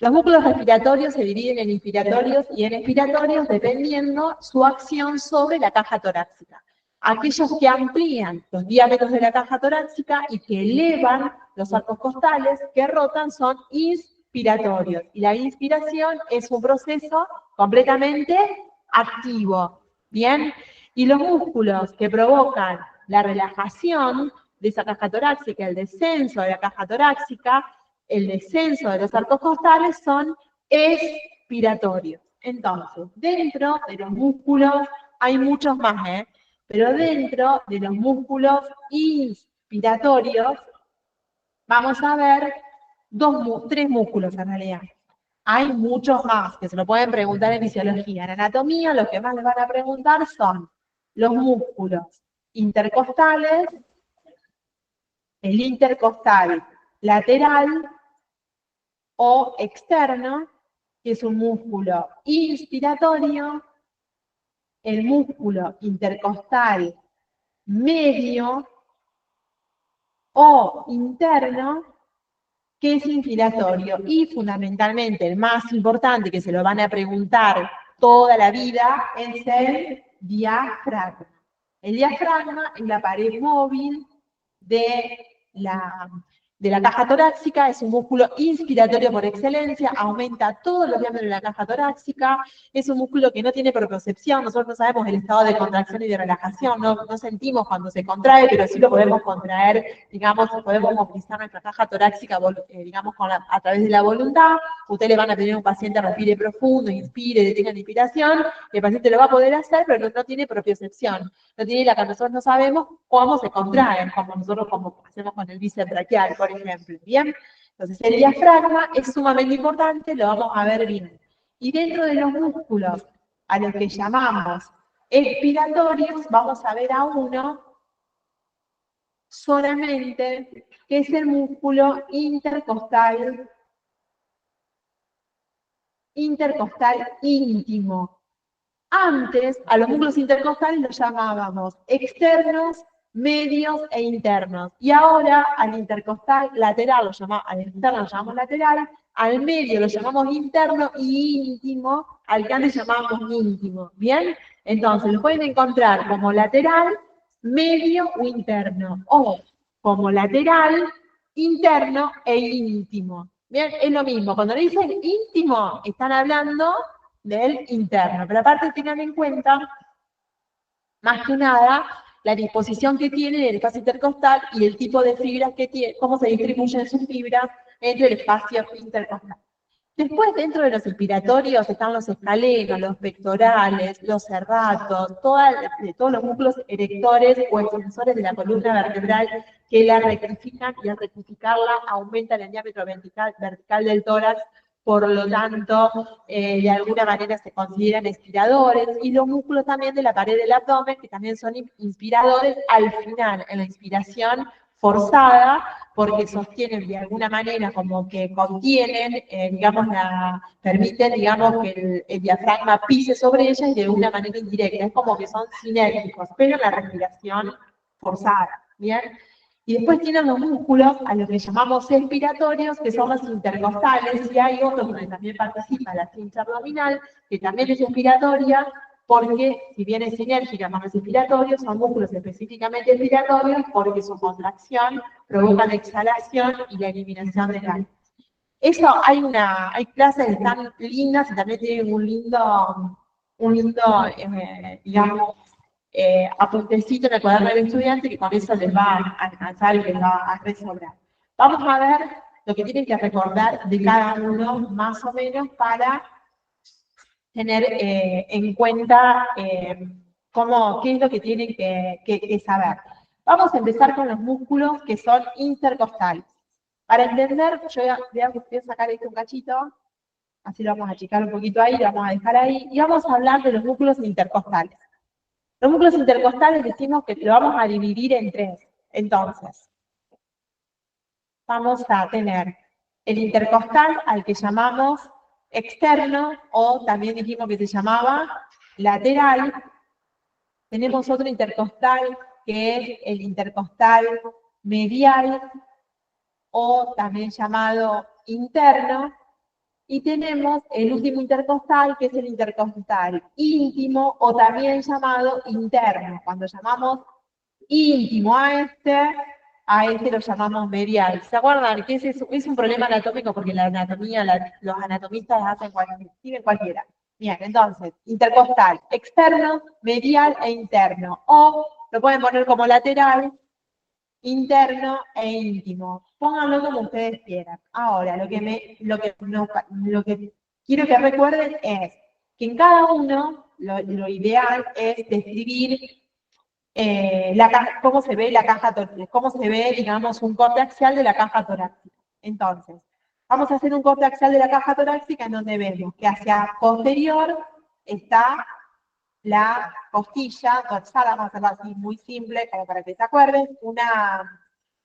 Los músculos respiratorios se dividen en inspiratorios y en expiratorios dependiendo su acción sobre la caja torácica. Aquellos que amplían los diámetros de la caja torácica y que elevan los arcos costales, que rotan, son inspiratorios. Y la inspiración es un proceso completamente activo. ¿Bien? Y los músculos que provocan la relajación de esa caja torácica, el descenso de la caja torácica, el descenso de los arcos costales son expiratorios. Entonces, dentro de los músculos, hay muchos más, pero dentro de los músculos inspiratorios, vamos a ver tres músculos en realidad. Hay muchos más que se lo pueden preguntar en fisiología. En anatomía, lo que más les van a preguntar son los músculos intercostales, el intercostal lateral o externo, que es un músculo inspiratorio, el músculo intercostal medio o interno, que es inspiratorio. Y fundamentalmente el más importante, que se lo van a preguntar toda la vida, es el diafragma. El diafragma es la pared móvil de la caja torácica, es un músculo inspiratorio por excelencia, aumenta todos los diámetros de la caja torácica, es un músculo que no tiene propiocepción, nosotros no sabemos el estado de contracción y de relajación, no sentimos cuando se contrae, pero sí lo podemos contraer, digamos, podemos movilizar nuestra caja torácica, digamos, a través de la voluntad. Ustedes le van a pedir a un paciente respire profundo, inspire, detenga la inspiración, el paciente lo va a poder hacer, pero no tiene propiocepción, no tiene la que nosotros no sabemos cómo se contraen, como nosotros como hacemos con el bíceps braquial, por ejemplo. ¿Bien? Entonces, el diafragma es sumamente importante, lo vamos a ver bien. Y dentro de los músculos a los que llamamos expiratorios, vamos a ver a uno solamente, que es el músculo intercostal íntimo. Antes, a los músculos intercostales los llamábamos externos, medios e internos. Y ahora al intercostal lateral, al externo lo llamamos lateral, al medio lo llamamos interno y íntimo, al que antes llamábamos íntimo. ¿Bien? Entonces, lo pueden encontrar como lateral, medio o interno. O como lateral, interno e íntimo. Bien, es lo mismo. Cuando le dicen íntimo, están hablando del interno. Pero aparte tengan en cuenta, más que nada, la disposición que tiene el espacio intercostal y el tipo de fibras que tiene, cómo se distribuyen sus fibras entre el espacio intercostal. Después, dentro de los inspiratorios están los escalenos, los pectorales, los serratos, todos los músculos erectores o extensores de la columna vertebral que la rectifican, y al rectificarla aumentan el diámetro vertical del tórax, por lo tanto, de alguna manera se consideran inspiradores, y los músculos también de la pared del abdomen, que también son inspiradores al final, en la inspiración forzada, porque sostienen de alguna manera como que contienen, digamos, permiten, digamos, que el diafragma pise sobre ella y de una manera indirecta. Es como que son sinérgicos, pero en la respiración forzada, ¿bien? Y después tienen los músculos, a los que llamamos expiratorios, que son los intercostales, y hay otros donde también participa la cincha abdominal, que también es expiratoria, porque si bien es sinérgica con los inspiratorios, son músculos específicamente expiratorios, porque su contracción provoca la exhalación y la eliminación de gases. Eso hay clases tan lindas y también tienen un lindo digamos, apuntecito en el cuaderno del estudiante, que con eso les va a alcanzar y les va a resobrar. Vamos a ver lo que tienen que recordar de cada uno, más o menos, para tener en cuenta qué es lo que tienen que saber. Vamos a empezar con los músculos que son intercostales. Para entender, yo voy a sacar un cachito, así lo vamos a achicar un poquito ahí, lo vamos a dejar ahí, y vamos a hablar de los músculos intercostales. Los músculos intercostales decimos que lo vamos a dividir en tres. Entonces, vamos a tener el intercostal, al que llamamos externo, o también dijimos que se llamaba lateral. Tenemos otro intercostal, que es el intercostal medial, o también llamado interno. Y tenemos el último intercostal, que es el intercostal íntimo, o también llamado interno. Cuando llamamos íntimo a este lo llamamos medial. ¿Se acuerdan? Que es un problema anatómico porque la anatomía, los anatomistas escriben cualquiera. Bien, entonces, intercostal, externo, medial e interno. O lo pueden poner como lateral, interno e íntimo. Pónganlo como ustedes quieran. Ahora, lo que quiero que recuerden es que en cada uno lo ideal es describir cómo se ve la caja torácica, cómo se ve, digamos, un corte axial de la caja torácica. Entonces, vamos a hacer un corte axial de la caja torácica en donde vemos que hacia posterior está la costilla dorsal, vamos a hacerlo así muy simple, como para que se acuerden,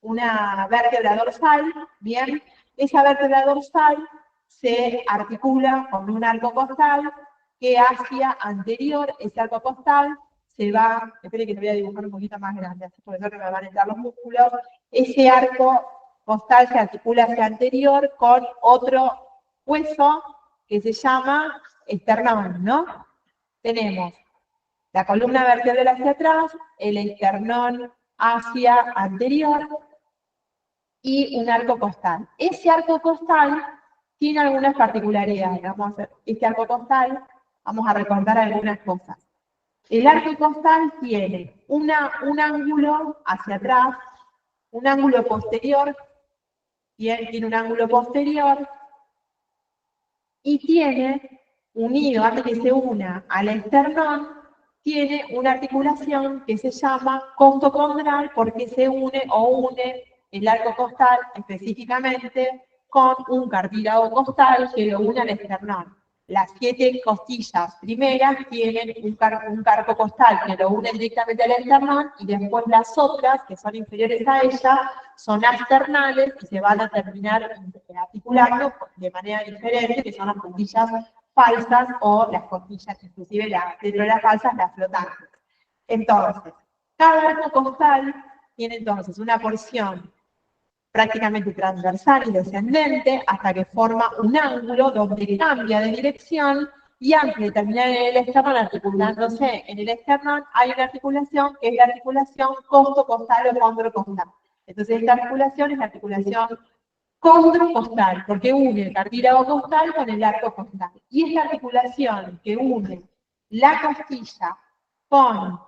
una vértebra dorsal, bien, esa vértebra dorsal se articula con un arco costal que hacia anterior, ese arco costal se va, espere que lo voy a dibujar un poquito más grande, así por eso que me van a entrar los músculos, ese arco costal se articula hacia anterior con otro hueso que se llama esternón, ¿no? Tenemos la columna vertebral hacia atrás, el esternón hacia anterior y un arco costal. Ese arco costal tiene algunas particularidades. Vamos a hacer este arco costal, vamos a recordar algunas cosas. El arco costal tiene un ángulo hacia atrás, un ángulo posterior, tiene un ángulo posterior y tiene unido, antes que se una al esternón, tiene una articulación que se llama costocondral porque se une el arco costal específicamente con un cartílago costal que lo une al esternón. Las 7 costillas primeras tienen un carpo costal que lo une directamente al esternón y después las otras, que son inferiores a ella, son asternales y se van a terminar articulando de manera diferente, que son las costillas falsas o las costillas, inclusive dentro de las falsas, las flotantes. Entonces, cada arco costal tiene entonces una porción prácticamente transversal y descendente hasta que forma un ángulo donde cambia de dirección y antes de terminar en el esternón, articulándose en el esternón, hay una articulación que es la articulación costocostal o condrocostal. Entonces, esta articulación es la articulación condrocostal, porque une el cartílago costal con el arco costal. Y esta articulación que une la costilla con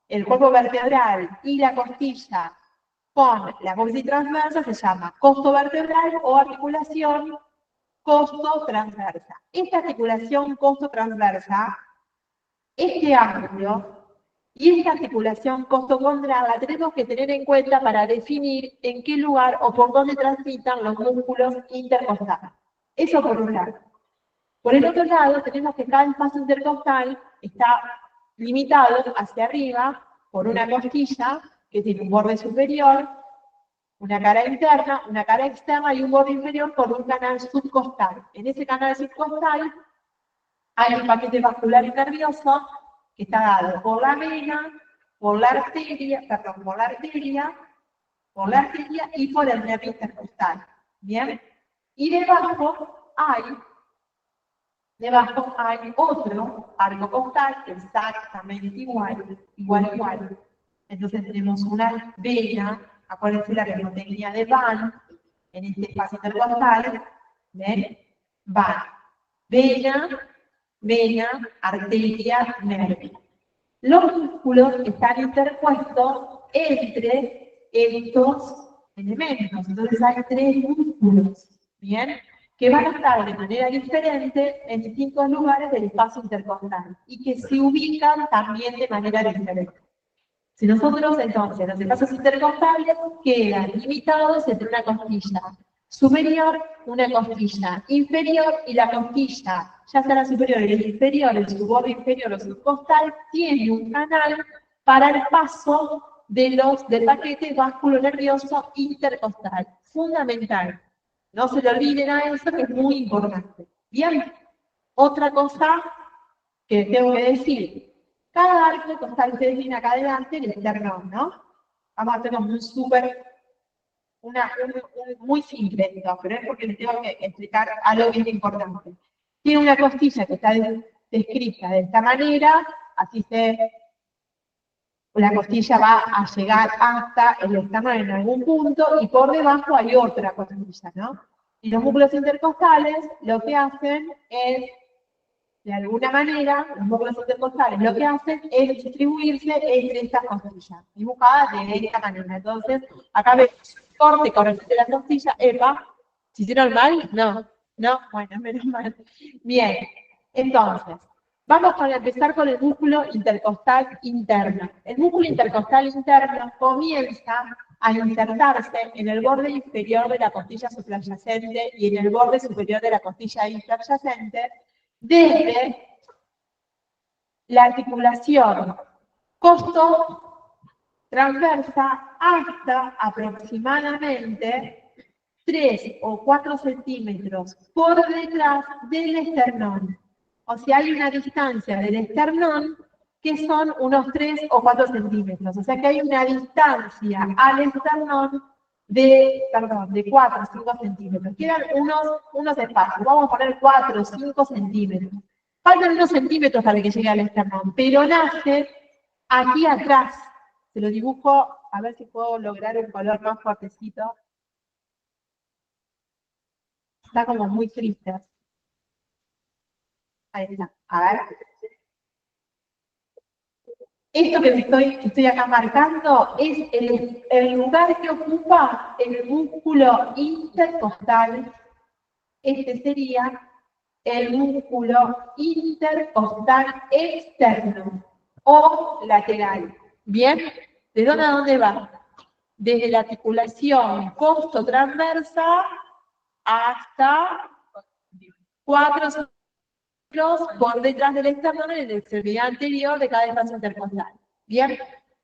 el cuerpo vertebral y la costilla con la apófisis transversa se llama costo vertebral o articulación costo transversa. Esta articulación costo transversa, este ángulo y esta articulación costocondral la tenemos que tener en cuenta para definir en qué lugar o por dónde transitan los músculos intercostales. Eso por un lado. Por el otro lado, tenemos que cada espacio intercostal está limitado hacia arriba por una costilla que tiene un borde superior, una cara interna, una cara externa y un borde inferior por un canal subcostal. En ese canal subcostal hay un paquete vascular y nervioso que está dado por la vena, por la arteria y por el nervio intercostal. ¿Bien? Y debajo hay otro arco costal exactamente igual. Entonces tenemos una vena, acuérdense la venotecnia de Van, en este espacio intercostal, ¿ven? Van. Vena, arteria, nervio. Los músculos están interpuestos entre estos elementos. Entonces hay 3 músculos, ¿bien? Que van a estar de manera diferente en distintos lugares del espacio intercostal y que se ubican también de manera diferente. Si nosotros entonces los espacios intercostales quedan limitados entre una costilla superior, una costilla inferior y la costilla, ya sea la superior y la inferior, el subborde inferior o subcostal, tiene un canal para el paso del paquete vasculonervioso intercostal. Fundamental. No se le olviden a eso, que es muy importante. Bien, otra cosa que tengo que decir, cada arco costal, ustedes tienen acá adelante el esternón, ¿no? Vamos a hacer como un súper, muy simple, ¿no? Pero es porque les tengo que explicar algo bien importante. Tiene una costilla que está descrita de esta manera, así la costilla va a llegar hasta el esternón en algún punto y por debajo hay otra costilla, ¿no? Y los músculos intercostales lo que hacen es, de alguna manera, los músculos intercostales lo que hacen es distribuirse entre estas costillas, dibujadas de esta manera. Entonces, acá ves corte, corrección de la costilla, epa, ¿se hicieron mal? No, no, bueno, menos mal. Bien, entonces, vamos a empezar con el músculo intercostal interno. El músculo intercostal interno comienza a insertarse en el borde inferior de la costilla supradyacente y en el borde superior de la costilla interyacente, desde la articulación costo-transversa hasta aproximadamente 3 o 4 centímetros por detrás del esternón. O sea, hay una distancia del esternón que son unos 3 o 4 centímetros. O sea que hay una distancia al esternón de 4 o 5 centímetros. Quedan unos espacios. Vamos a poner 4 o 5 centímetros. Faltan unos centímetros para que llegue al esternón, pero nace aquí atrás. Se lo dibujo, a ver si puedo lograr un color más fuertecito. Está como muy triste. Ahí está. A ver. Esto que estoy acá marcando es el lugar que ocupa el músculo intercostal. Este sería el músculo intercostal externo o lateral. ¿Bien? ¿De dónde a dónde va? Desde la articulación costo-transversa hasta 4 centímetros por detrás del esternón en la extremidad anterior de cada espacio intercostal. ¿Bien?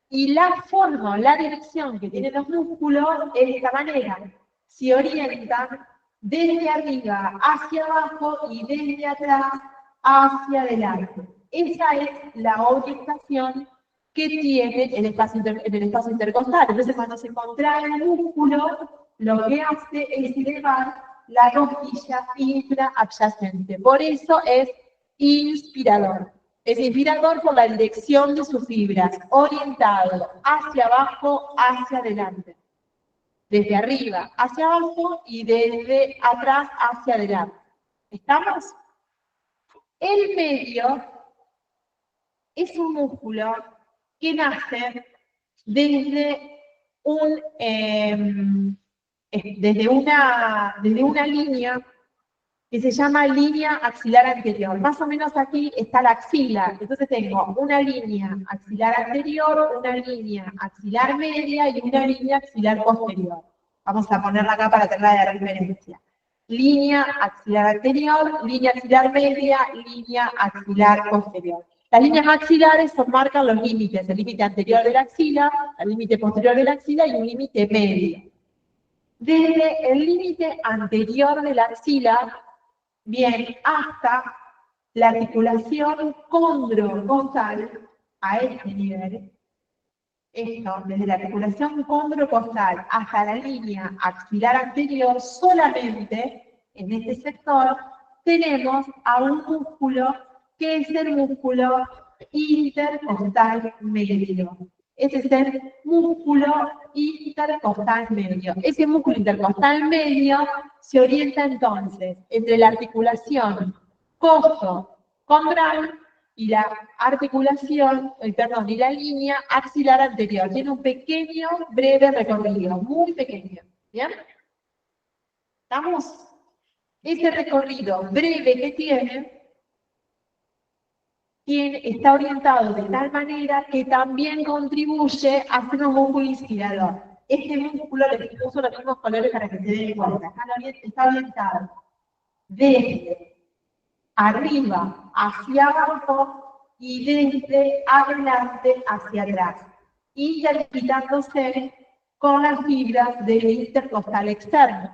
Y la forma, la dirección que tienen los músculos es de esta manera. Se orientan desde arriba hacia abajo y desde atrás hacia adelante. Esa es la orientación que tiene el espacio intercostal. Entonces, cuando se contrae el músculo, lo que hace es elevar la costilla intraadyacente. Por eso es inspirador. Es inspirador por la dirección de sus fibras, orientado hacia abajo, hacia adelante. Desde arriba hacia abajo y desde atrás hacia adelante. ¿Estamos? El medio es un músculo que nace desde una línea que se llama línea axilar anterior. Más o menos aquí está la axila. Entonces tengo una línea axilar anterior, una línea axilar media y una línea axilar posterior. Vamos a ponerla acá para tenerla de referencia. Línea axilar anterior, línea axilar media, línea axilar posterior. Las líneas axilares marcan los límites, el límite anterior de la axila, el límite posterior de la axila y un límite medio. Desde el límite anterior de la axila, bien, hasta la articulación condrocostal, a este nivel, esto, desde la articulación condrocostal hasta la línea axilar anterior, solamente en este sector tenemos a un músculo que es el músculo intercostal medio. Ese es el músculo intercostal medio. Ese músculo intercostal medio se orienta entonces entre la articulación costo-condral y la articulación, y la línea axilar anterior. Tiene un pequeño, breve recorrido, muy pequeño. ¿Bien? ¿Estamos? Ese recorrido breve que está orientado de tal manera que también contribuye a ser un músculo inspirador. Este músculo le puso los mismos colores para que se den cuenta. Está orientado desde arriba hacia abajo y desde adelante hacia atrás, interpretándose con las fibras del intercostal externo.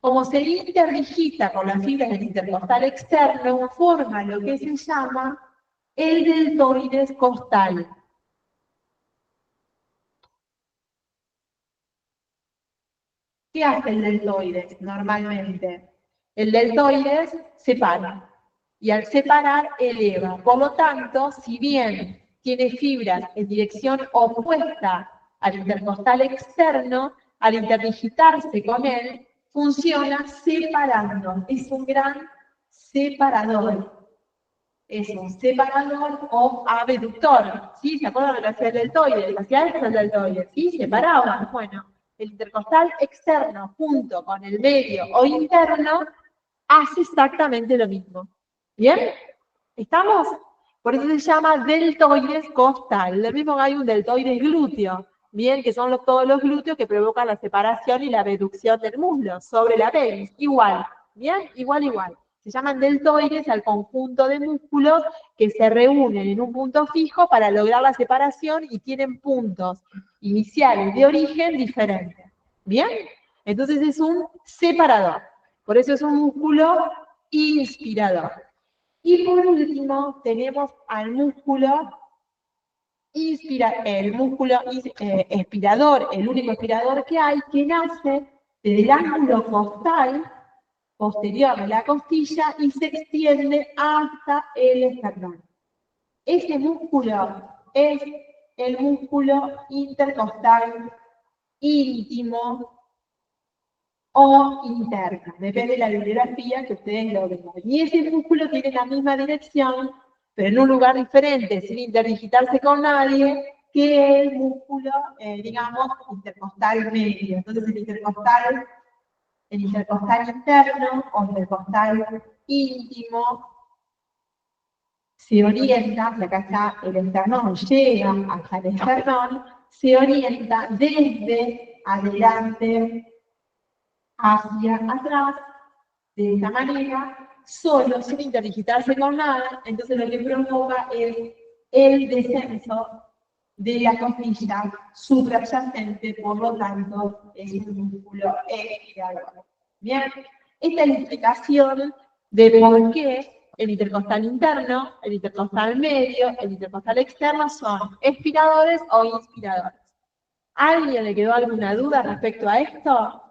Como se interdigita con las fibras del intercostal externo, forma lo que se llama el deltoides costal. ¿Qué hace el deltoides normalmente? El deltoides separa y al separar eleva. Por lo tanto, si bien tiene fibras en dirección opuesta al intercostal externo, al interdigitarse con él, funciona separando. Es un gran separador. Es un separador o abductor. ¿Sí? ¿Se acuerdan de lo que hacía el deltoides? Hacía esto el deltoides. ¿Sí? Separaba. Bueno, el intercostal externo junto con el medio o interno hace exactamente lo mismo. ¿Bien? ¿Estamos? Por eso se llama deltoides costal. Lo mismo que hay un deltoides glúteo. Bien, que son todos los glúteos que provocan la separación y la reducción del muslo sobre la pelvis. Igual. Bien, igual. Se llaman deltoides al conjunto de músculos que se reúnen en un punto fijo para lograr la separación y tienen puntos iniciales de origen diferentes. ¿Bien? Entonces es un separador. Por eso es un músculo inspirador. Y por último tenemos al músculo expirador, el único expirador que hay, que nace desde el ángulo costal posterior de la costilla y se extiende hasta el esternón. Ese músculo es el músculo intercostal íntimo o interna, depende de la bibliografía que ustedes lo vean. Y ese músculo tiene la misma dirección, pero en un lugar diferente, sin interdigitarse con nadie, que el músculo, digamos, intercostal medio. Entonces el intercostal interno o intercostal íntimo se orienta, y acá está el esternón, llega hasta el esternón, se orienta desde adelante hacia atrás, de esta manera, solo, sin interdigitarse con nada, entonces lo que provoca es el descenso de la costilla subyacente, por lo tanto, es un músculo expirador. Bien, esta es la explicación de por qué el intercostal interno, el intercostal medio, el intercostal externo son expiradores o inspiradores. ¿A alguien le quedó alguna duda respecto a esto?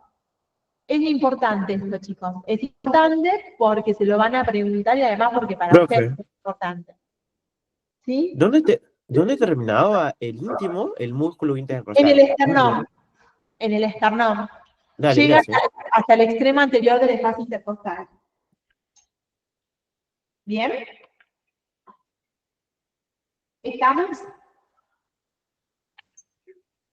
Es importante esto, chicos. Es importante porque se lo van a preguntar y además porque para ustedes Profe, es importante. ¿Sí? ¿dónde terminaba el íntimo, el músculo En el intercostal? esternón. En el esternón. Dale, Llega gracias. hasta el extremo anterior del espacio intercostal. ¿Bien? ¿Estamos?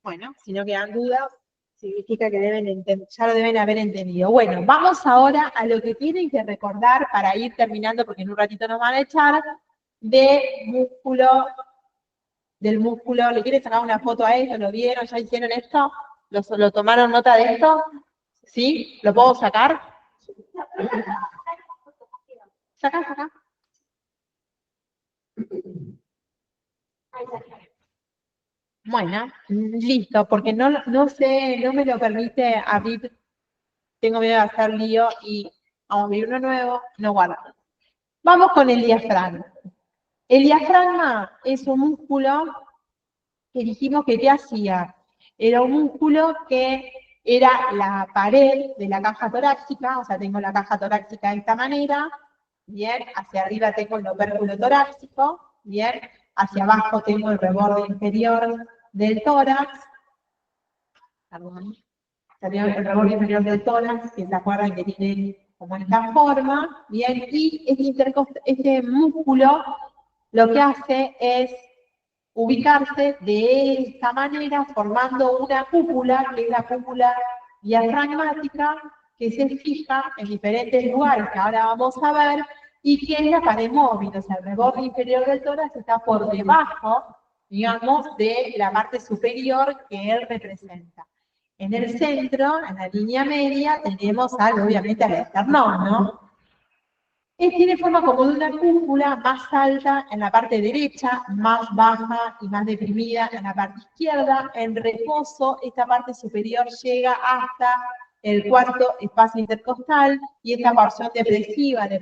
Bueno, si no quedan dudas, significa que ya lo deben haber entendido. Bueno, vamos ahora a lo que tienen que recordar para ir terminando, porque en un ratito nos van a echar, del músculo. ¿Le quieren sacar una foto a esto? ¿Lo vieron? ¿Ya hicieron esto? ¿Lo tomaron nota de esto? ¿Sí? ¿Lo puedo sacar? Saca. Bueno, listo, porque no sé, no me lo permite abrir, tengo miedo de hacer lío y vamos a abrir uno nuevo, no guarda. Vamos con el diafragma. El diafragma es un músculo que dijimos que ¿qué hacía? Era un músculo que era la pared de la caja torácica, o sea, tengo la caja torácica de esta manera, bien, hacia arriba tengo el opérculo torácico, bien, hacia abajo tengo el reborde inferior del tórax, perdón, sería el reborde inferior del tórax, que se acuerdan que tiene como esta forma, bien, y este músculo lo que hace es ubicarse de esta manera, formando una cúpula, que es la cúpula diafragmática, que se fija en diferentes lugares que ahora vamos a ver, y que es la pared móvil, o sea, el reborde inferior del tórax está por debajo, digamos, de la parte superior que él representa. En el centro, en la línea media, tenemos obviamente al esternón, ¿no? Tiene forma como de una cúpula más alta en la parte derecha, más baja y más deprimida en la parte izquierda. En reposo, esta parte superior llega hasta el cuarto espacio intercostal, y esta porción depresiva, que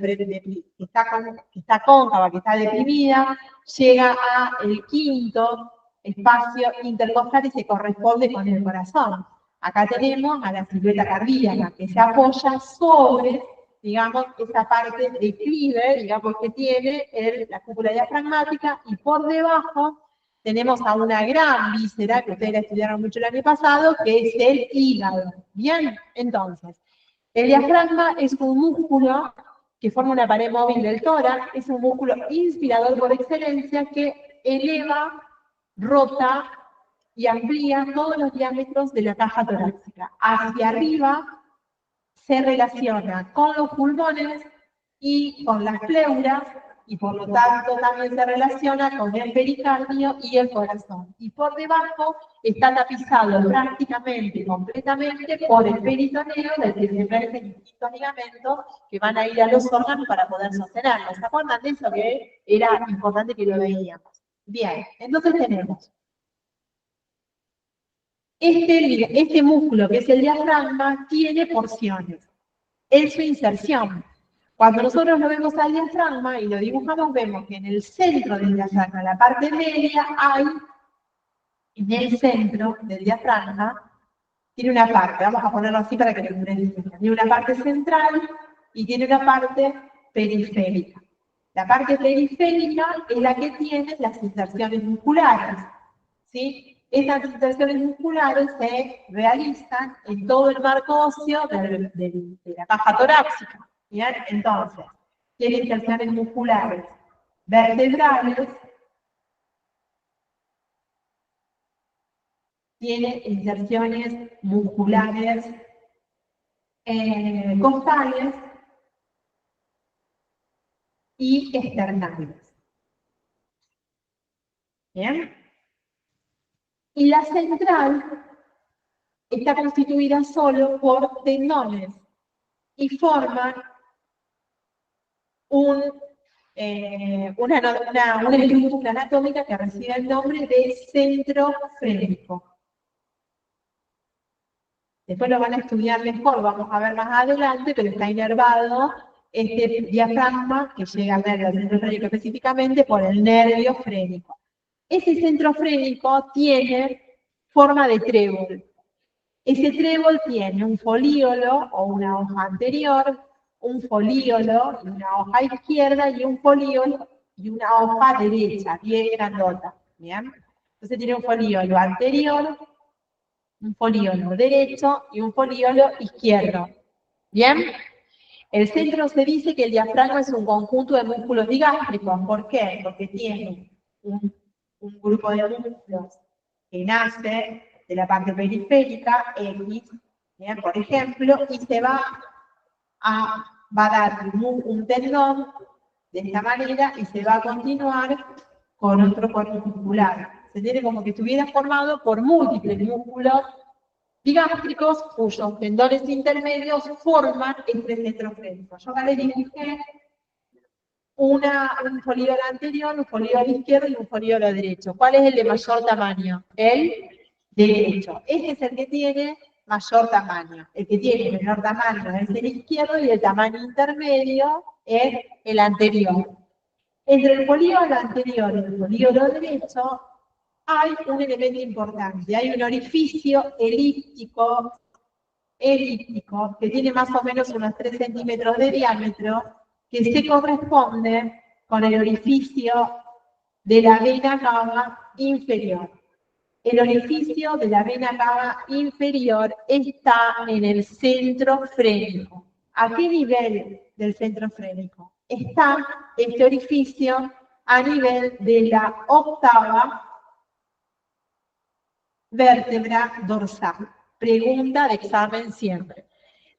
está cóncava, que está deprimida, llega al quinto espacio intercostal y se corresponde con el corazón. Acá tenemos a la silueta cardíaca, que se apoya sobre, digamos, esa parte de cleaver, digamos, que tiene la cúpula diafragmática, y por debajo tenemos a una gran víscera, que ustedes la estudiaron mucho el año pasado, que es el hígado. Bien, entonces, el diafragma es un músculo que forma una pared móvil del tórax, es un músculo inspirador por excelencia que eleva, rota y amplía todos los diámetros de la caja torácica. Hacia arriba se relaciona con los pulmones y con las pleuras, y por lo tanto también se relaciona con el pericardio y el corazón. Y por debajo está tapizado prácticamente, completamente, por el peritoneo, del que se emergen distintos ligamentos que van a ir a los órganos para poder sostenerlos. ¿Se acuerdan de eso que era importante que lo veíamos? Bien, entonces tenemos este músculo, que es el diafragma, tiene porciones en su inserción. Cuando nosotros lo vemos al diafragma y lo dibujamos, vemos que en el centro del diafragma, la parte media, en el centro del diafragma, tiene una parte, vamos a ponerlo así para que lo entiendan. Tiene una parte central y tiene una parte periférica. La parte periférica es la que tiene las inserciones musculares, ¿sí? Estas inserciones musculares se realizan en todo el marco óseo de la caja torácica. ¿Bien? Entonces, tiene inserciones musculares vertebrales, tiene inserciones musculares costales y externales. ¿Bien? Y la central está constituida solo por tendones y forman una estructura anatómica que recibe el nombre de centro frénico. Después lo van a estudiar mejor, vamos a ver más adelante, pero está inervado este diafragma que llega al nervio, al centro frénico específicamente, por el nervio frénico. Ese centro frénico tiene forma de trébol. Ese trébol tiene un folíolo o una hoja anterior, un folíolo y una hoja izquierda, y un folíolo y una hoja derecha, bien grandota. ¿Bien? Entonces tiene un folíolo anterior, un folíolo derecho y un folíolo izquierdo. ¿Bien? El centro se dice que el diafragma es un conjunto de músculos digástricos. ¿Por qué? Porque tiene un grupo de músculos que nace de la parte periférica, X, ¿bien? Por ejemplo, y se va a dar un tendón de esta manera y se va a continuar con otro cuerpo muscular. Se tiene como que estuviera formado por múltiples músculos digástricos cuyos tendones intermedios forman este centro frénico. Yo acá les dibujé un folíolo anterior, un folíolo izquierdo y un folíolo derecho. ¿Cuál es el de mayor tamaño? El derecho. Este es el que tiene mayor tamaño. El que tiene menor tamaño es el izquierdo y el tamaño intermedio es el anterior. Entre el folíolo anterior y el folíolo derecho hay un elemento importante. Hay un orificio elíptico que tiene más o menos unos 3 centímetros de diámetro, que se corresponde con el orificio de la vena cava inferior. El orificio de la vena cava inferior está en el centro frénico. ¿A qué nivel del centro frénico? Está este orificio a nivel de la octava vértebra dorsal. Pregunta de examen siempre.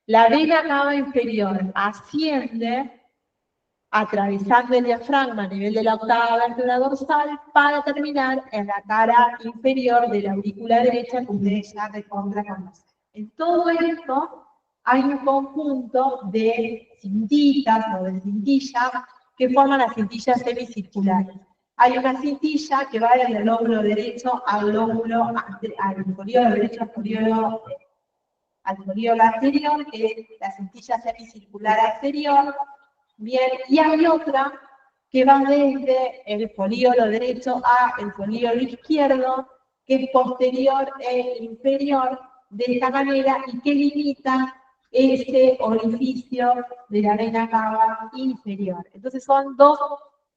La vena cava inferior asciende atravesando el diafragma a nivel de la octava vértebra dorsal para terminar en la cara inferior de la aurícula derecha, que ustedes ya recontra conocen. En todo esto hay un conjunto de cintillas o de cintillas que forman las cintillas semicirculares. Hay una cintilla que va desde el lóbulo derecho al lóbulo, al folíolo derecho al folíolo al folíolo anterior, que es la cintilla semicircular anterior, bien, y hay otra que va desde el folíolo derecho a el folíolo izquierdo, que es posterior e inferior, de esta manera, y que limita ese orificio de la vena cava inferior. Entonces son dos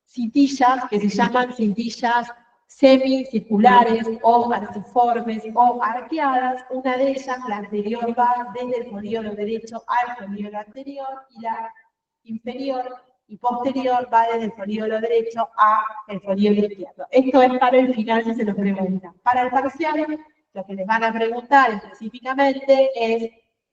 cintillas que se llaman cintillas semicirculares o arciformes o arqueadas. Una de ellas, la anterior, va desde el folíolo derecho al folíolo anterior, y la inferior y posterior va desde el folíolo derecho al folíolo izquierdo. Esto es para el final, si se lo preguntan. Para el parcial, lo que les van a preguntar específicamente es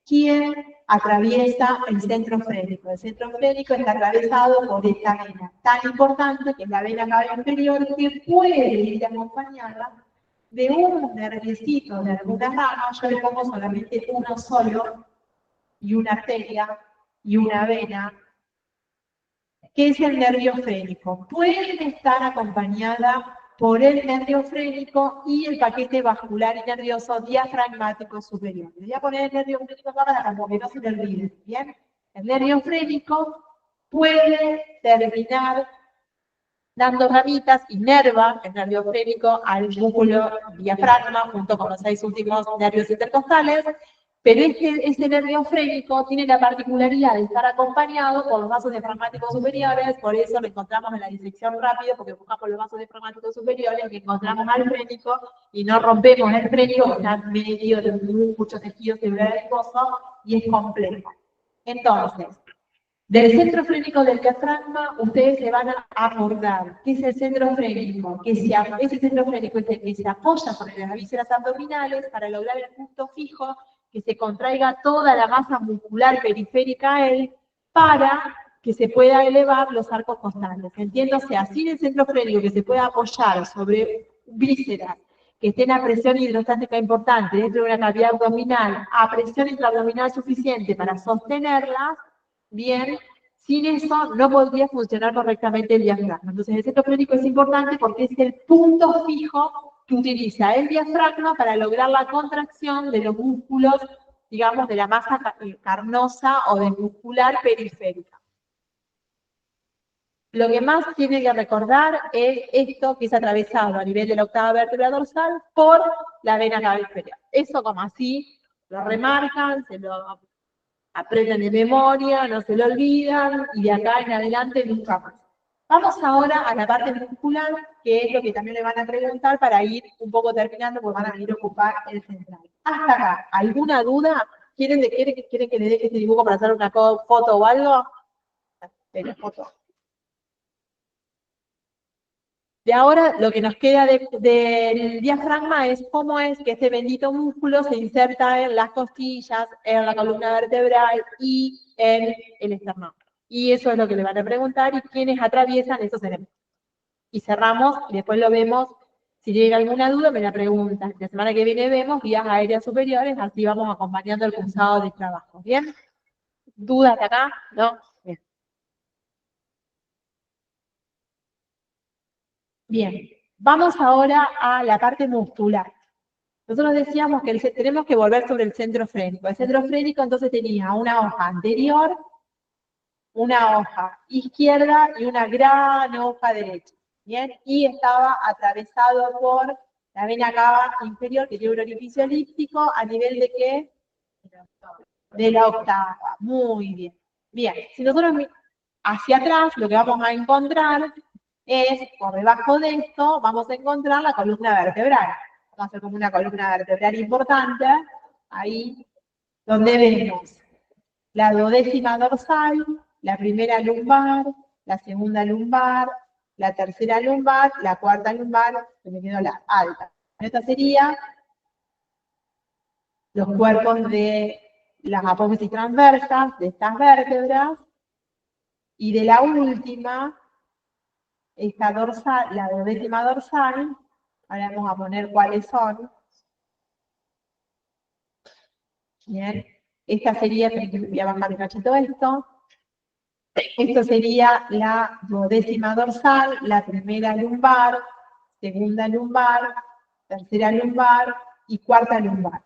quién atraviesa el centro frénico. El centro frénico está atravesado por esta vena tan importante, que es la vena cava inferior, que puede ir acompañada de un nerviecito de alguna rama. Yo le pongo solamente uno solo, y una arteria y una vena, que es el nervio frénico. Puede estar acompañada por el nervio frénico y el paquete vascular y nervioso diafragmático superior. Le voy a poner el nervio frénico acá para que no se me olvide, ¿bien? El nervio frénico puede terminar dando ramitas, inerva el nervio frénico al músculo diafragma junto con los 6 últimos nervios intercostales, pero ese nervio frénico tiene la particularidad de estar acompañado por los vasos diafragmáticos superiores. Por eso lo encontramos en la disección rápido, porque buscamos los vasos diafragmáticos superiores, que encontramos al frénico y no rompemos el frénico, que está en medio de muchos tejidos celulares y es complejo. Entonces, del centro frénico del diafragma, ustedes se van a acordar que es el centro frénico, ese centro frénico es el que se apoya sobre las vísceras abdominales para lograr el punto fijo, que se contraiga toda la masa muscular periférica a él, para que se pueda elevar los arcos costales. Entiéndose, así el centro frénico que se pueda apoyar sobre vísceras que estén a presión hidrostática importante dentro de una cavidad abdominal, a presión intraabdominal suficiente para sostenerlas, bien, sin eso no podría funcionar correctamente el diafragma. Entonces el centro frénico es importante porque es el punto fijo que utiliza el diafragma para lograr la contracción de los músculos, digamos, de la masa carnosa o de muscular periférica. Lo que más tiene que recordar es esto, que es atravesado a nivel de la octava vértebra dorsal por la vena cava inferior. Eso como así lo remarcan, se lo aprenden de memoria, no se lo olvidan, y de acá en adelante nunca más. Vamos ahora a la parte muscular, que es lo que también le van a preguntar para ir un poco terminando, porque van a venir a ocupar el central. Hasta acá, ¿alguna duda? ¿Quieren que le deje este dibujo para hacer una foto o algo? De la foto. De ahora, lo que nos queda del diafragma es cómo es que este bendito músculo se inserta en las costillas, en la columna vertebral y en el esternón. Y eso es lo que le van a preguntar y quiénes atraviesan esos elementos. Y cerramos y después lo vemos. Si tienen alguna duda, me la preguntan. La semana que viene vemos vías aéreas superiores, así vamos acompañando el cursado de trabajo. ¿Bien? ¿Dudas de acá? ¿No? Bien. Bien. Vamos ahora a la parte muscular. Nosotros decíamos que tenemos que volver sobre el centro frénico. El centro frénico entonces tenía una hoja anterior, una hoja izquierda y una gran hoja derecha. ¿Bien? Y estaba atravesado por la vena cava inferior, que tiene un orificio elíptico, ¿a nivel de qué? De la octava. Muy bien. Bien, si nosotros hacia atrás, lo que vamos a encontrar es, por debajo de esto, vamos a encontrar la columna vertebral. Vamos a hacer como una columna vertebral importante, ahí donde vemos la duodécima dorsal, la primera lumbar, la segunda lumbar, la tercera lumbar, la cuarta lumbar, que me quedó la alta. Esta sería los cuerpos de las apófisis transversas de estas vértebras, y de la última, esta dorsal, la duodécima dorsal. Ahora vamos a poner cuáles son. Bien, esta sería, voy a bajar un cachito esto. Esto sería la duodécima dorsal, la primera lumbar, segunda lumbar, tercera lumbar y cuarta lumbar.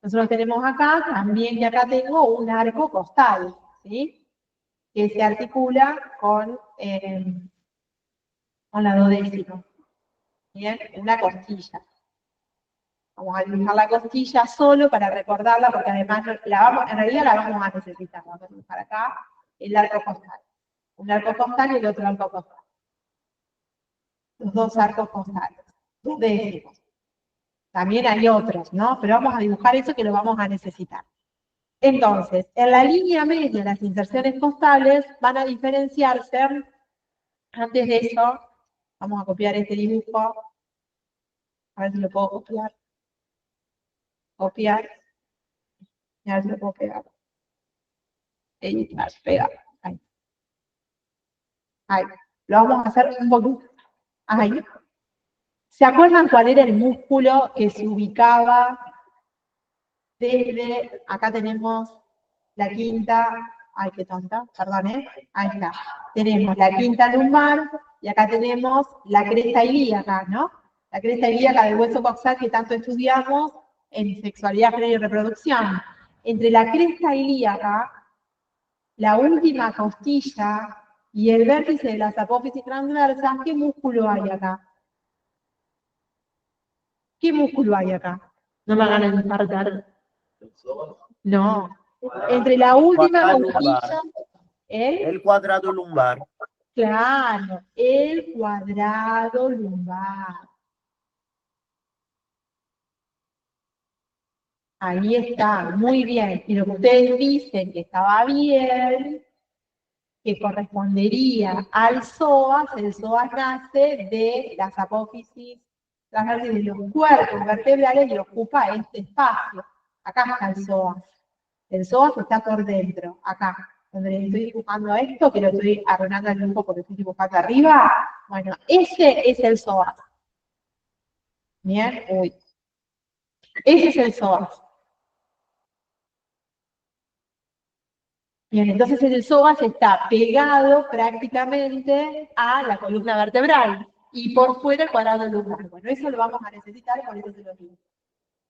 Nosotros tenemos acá, también que acá tengo un arco costal, ¿sí? Que se articula con la duodécima. Bien, una costilla. Vamos a dibujar la costilla solo para recordarla, porque además en realidad la vamos a necesitar. Vamos a dibujar acá el arco costal. Un arco costal y el otro arco costal. Los dos arcos costales. Dos décimos. También hay otros, ¿no? Pero vamos a dibujar eso que lo vamos a necesitar. Entonces, en la línea media, las inserciones costales van a diferenciarse. Antes de eso, vamos a copiar este dibujo. A ver si lo puedo copiar. Copiar. Y a ver si lo puedo pegar. Editar, pegar. Ahí. Ahí. Lo vamos a hacer un poquito. Ahí. ¿Se acuerdan cuál era el músculo que se ubicaba desde, acá tenemos la quinta, ay, qué tonta, perdón, ahí está. Tenemos la quinta lumbar y acá tenemos la cresta ilíaca, ¿no? La cresta ilíaca del hueso coxal que tanto estudiamos en sexualidad, género y reproducción. Entre la cresta ilíaca, la última costilla y el vértice de las apófisis transversas, ¿qué músculo hay acá? ¿Qué músculo hay acá? No me hagan ensartar. No. Entre la última costilla, el cuadrado lumbar. Claro, el cuadrado lumbar. Ahí está, muy bien. Y lo que ustedes dicen que estaba bien, que correspondería al psoas, el psoas nace de las apófisis transversales de los cuerpos vertebrales y ocupa este espacio. Acá está el psoas. El psoas está por dentro, acá. Donde les estoy dibujando esto, que lo estoy arruinando el dibujo porque estoy dibujando arriba. Bueno, ese es el psoas. Bien, uy. Ese es el psoas. Bien, entonces el psoas está pegado prácticamente a la columna vertebral y por fuera el cuadrado lumbar. Bueno, eso lo vamos a necesitar y por eso se lo digo.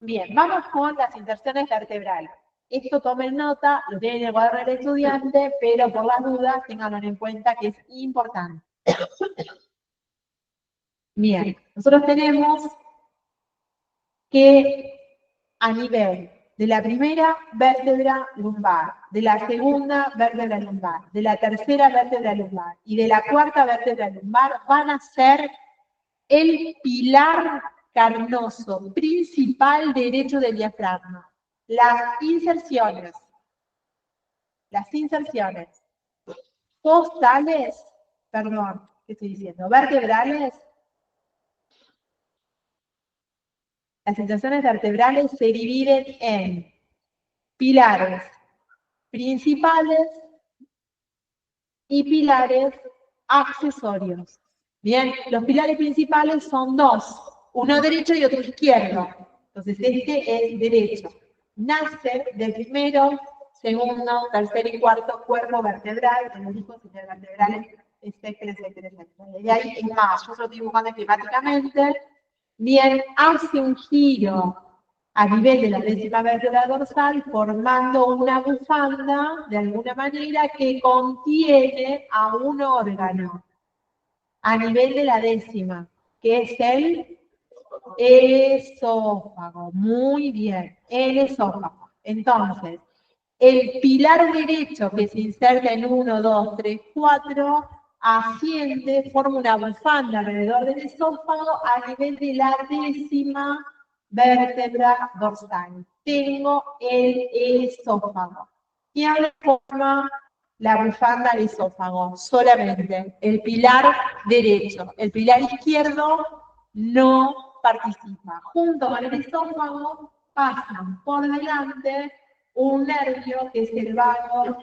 Bien, vamos con las inserciones vertebrales. Esto tomen nota, lo tienen en el cuaderno del estudiante, pero por las dudas tenganlo en cuenta que es importante. Bien, nosotros tenemos que a nivel de la primera vértebra lumbar, de la segunda vértebra lumbar, de la tercera vértebra lumbar y de la cuarta vértebra lumbar van a ser el pilar carnoso principal derecho del diafragma. Las inserciones costales, perdón, ¿qué estoy diciendo? Vertebrales. Las inserciones vertebrales se dividen en pilares principales y pilares accesorios. Bien, los pilares principales son dos, uno derecho y otro izquierdo. Entonces este es derecho. Nace del primero, segundo, tercer y cuarto cuerpo vertebral, en los discos intervertebrales, etcétera, etcétera, etcétera. Y ahí es más, yo lo estoy dibujando esquemáticamente. Bien, hace un giro a nivel de la décima vértebra dorsal, formando una bufanda, de alguna manera, que contiene a un órgano a nivel de la décima, que es el esófago. Muy bien, el esófago. Entonces, el pilar derecho que se inserta en 1, 2, 3, 4, asciende, forma una bufanda alrededor del esófago a nivel de la décima vértebra dorsal. Tengo el esófago. ¿Quién forma la bufanda del esófago? Solamente el pilar derecho. El pilar izquierdo no participa. Junto con el esófago pasan por delante un nervio que es el vago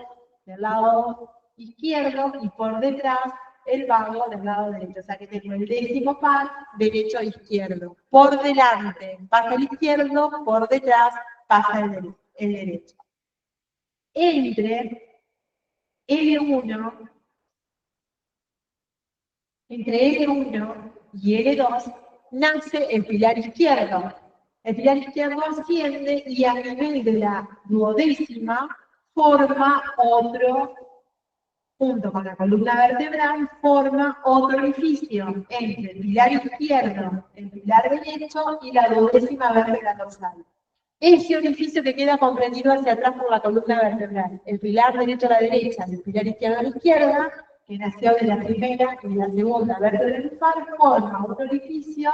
del lado izquierdo y por detrás el vago del lado derecho. O sea que tengo el décimo par derecho e izquierdo. Por delante pasa el izquierdo, por detrás pasa el derecho. Entre L1 y L2 nace el pilar izquierdo. el pilar izquierdo asciende y a nivel de la duodécima forma otro, junto con la columna vertebral, forma otro orificio entre el pilar izquierdo, el pilar derecho y la duodécima vértebra dorsal. Ese orificio que queda comprendido hacia atrás por la columna vertebral, el pilar derecho a la derecha y el pilar izquierdo a la izquierda, que nació de la primera y la segunda vértebra lumbar, forma otro orificio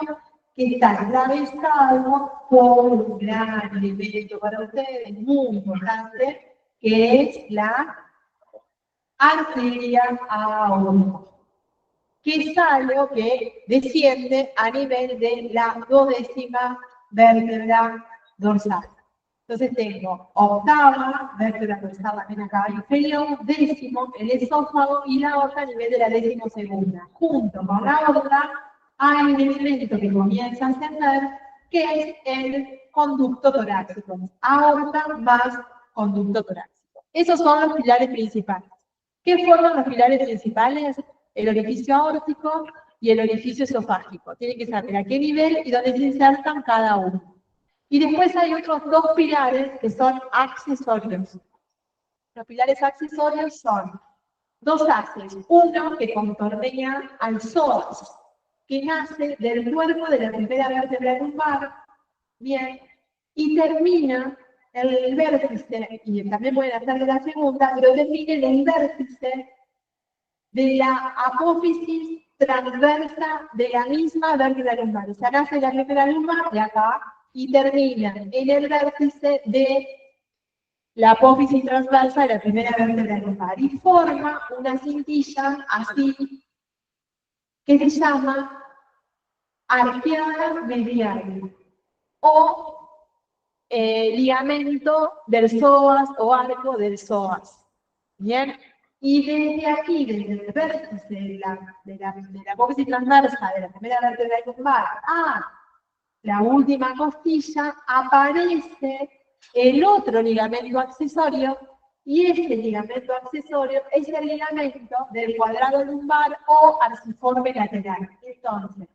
que está atravesado por un gran elemento para ustedes muy importante, que es la arteria aorta, que es algo que desciende a nivel de la duodécima vértebra dorsal. Entonces tengo octava, vértebra dorsal también acá inferior, décimo, el esófago y la aorta a nivel de la decimosegunda. Junto con la aorta hay un elemento que comienza a ascender, que es el conducto torácico. Aorta más conducto torácico. Esos son los pilares principales. ¿Qué forman los pilares principales? El orificio aórtico y el orificio esofágico. Tienen que saber a qué nivel y dónde se insertan cada uno. Y después hay otros dos pilares que son accesorios. Los pilares accesorios son dos haces. Uno que contornea al psoas, que nace del cuerpo de la primera vértebra lumbar, bien, y termina el vértice, y también pueden hacer de la segunda, pero termina en el vértice de la apófisis transversa de la misma vértebra lumbar. O sea, nace la vértebra lumbar de acá y termina en el vértice de la apófisis transversa de la primera vértebra lumbar y forma una cintilla así que se llama arqueada medial o ligamento del psoas o arco del psoas. Bien, y desde aquí, desde el vértice de la apófisis transversa de la primera vértebra lumbar a la última costilla, aparece el otro ligamento accesorio, y este ligamento accesorio es el ligamento del cuadrado lumbar o arciforme lateral. Entonces,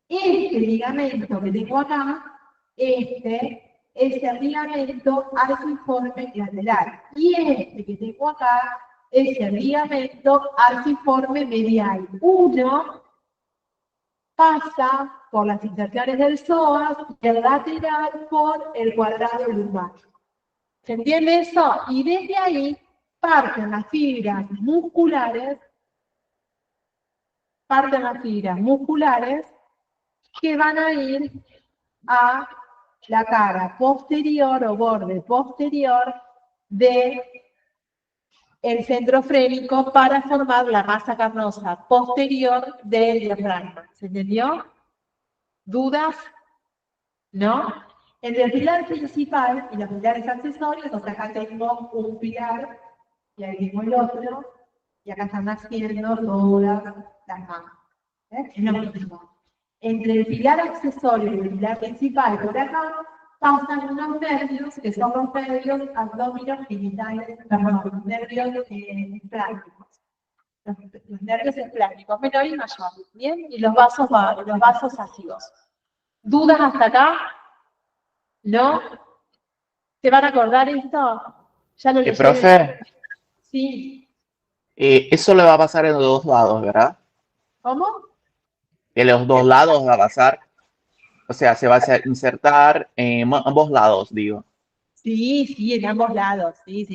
este ligamento que tengo acá, este es el ligamento arciforme lateral. Y este que tengo acá es el ligamento arciforme medial. Uno pasa por las inserciones del psoas y el lateral por el cuadrado lumbar. ¿Se entiende eso? Y desde ahí parten las fibras musculares que van a ir a la cara posterior o borde posterior de el centro frénico para formar la masa carnosa posterior del diafragma. ¿Se entendió? ¿Dudas? ¿No? Entre el pilar principal y los pilares accesorios, o sea, acá tengo un pilar y ahí tengo el otro, y acá están naciendo todas las manos. Es lo mismo. Entre el pilar accesorio y el pilar principal, por acá, pasan unos nervios que son los nervios abdominos genitales, perdón, los nervios esplánicos. Los nervios esplánicos, menor y mayor, ¿bien? Y los vasos ácidos. ¿Dudas hasta acá? ¿No? ¿Te van a acordar esto? ¿Ya lo leyeron? Profe, Sí. eso le va a pasar en los dos lados, ¿verdad? ¿Cómo? En los dos lados va a pasar. O sea, se va a insertar en ambos lados, digo. Sí, en ambos lados. Sí,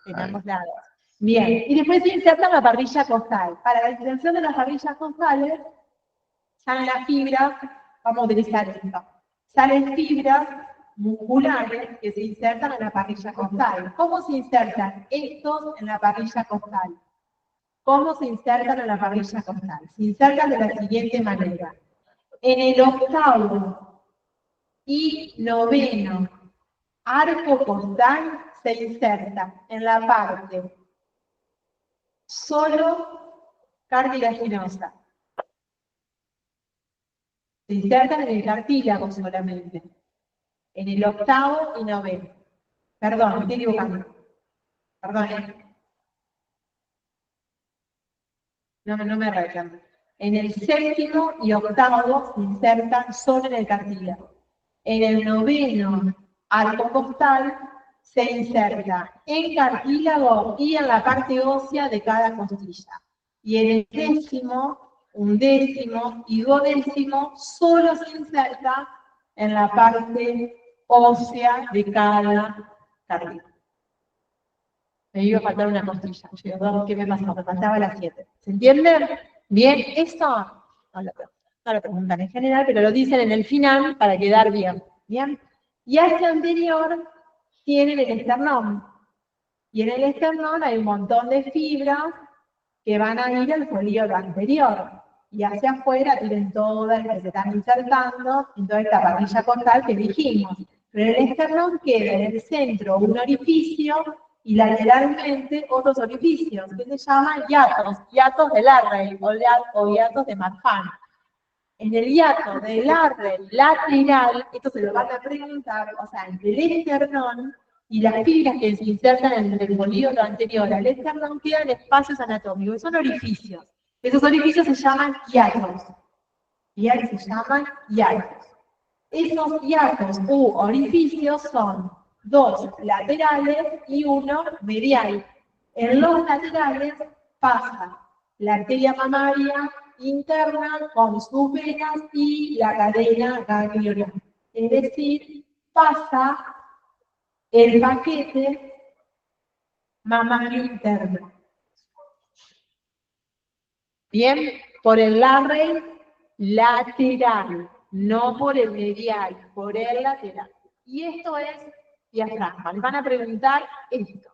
en Ay. ambos lados. Bien, y después se inserta la parrilla costal. Para la inserción de las parrillas costales, salen las fibras, vamos a utilizar esto. Salen fibras musculares que se insertan en la parrilla costal. ¿Cómo se insertan estos en la parrilla costal? ¿Cómo se insertan en la parrilla costal? Se insertan de la siguiente manera. En el octavo y noveno arco costal se inserta en la parte solo cartilaginosa. Se insertan en el cartílago solamente. En el octavo y noveno. Perdón, me estoy equivocando. Perdón. No me arreglan. En el séptimo y octavo se insertan solo en el cartílago. en el noveno arco costal se inserta en cartílago y en la parte ósea de cada costilla. Y en el décimo, undécimo y duodécimo solo se inserta en la parte ósea de cada cartílago. Me iba a faltar una costilla. ¿Qué me pasó? Me faltaba las 7. ¿Se entiende? Bien, esto no lo preguntan en general, pero lo dicen en el final para quedar bien. ¿Bien? Y a este anterior tienen el esternón. Y en el esternón hay un montón de fibras que van a ir al folíolo anterior. Y hacia afuera tienen todas las que se están insertando en toda esta parrilla costal que dijimos. Pero en el esternón queda en el centro un orificio y lateralmente otros orificios que se llaman hiatos de Larrey o hiatos de Marfan. En el hiato de Larrey lateral, esto se lo van a preguntar, o sea, entre el esternón y las fibras que se insertan entre el folíolo anterior al esternón quedan espacios anatómicos, son orificios. Esos orificios se llaman hiatos. Bien, se llaman hiatos. Esos hiatos u orificios son 2 laterales y 1 medial. En los laterales pasa la arteria mamaria interna con sus venas y la cadena ganglionar. Es decir, pasa el paquete mamario interno. Bien, por el Larrey lateral, no por el medial, por el lateral. Y esto es diafragma. Les van a preguntar esto.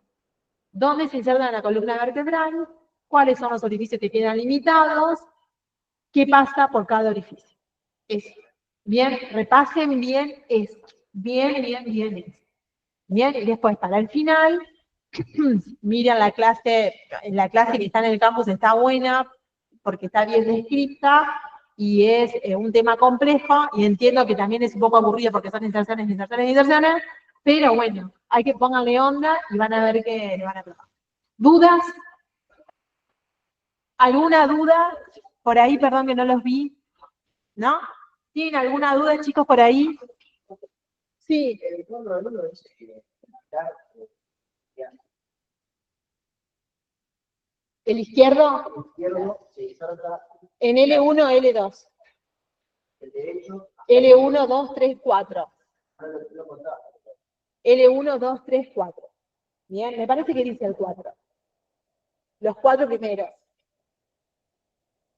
¿Dónde se inserta la columna vertebral? ¿Cuáles son los orificios que quedan limitados? ¿Qué pasa por cada orificio? Eso. Bien, repasen bien eso. Bien eso. Bien, y después para el final, miren la clase que está en el campus está buena, porque está bien descrita, y es un tema complejo, y entiendo que también es un poco aburrido porque son inserciones, pero bueno, hay que ponerle onda y van a ver que le van a probar. ¿Dudas? ¿Alguna duda? Por ahí, perdón que no los vi. ¿No? ¿Tienen alguna duda, chicos, por ahí? Sí. ¿El izquierdo? En L1, L2. L1, 2, 3, 4. L1, 2, 3, 4. Bien, me parece que dice el 4. Los 4 primeros.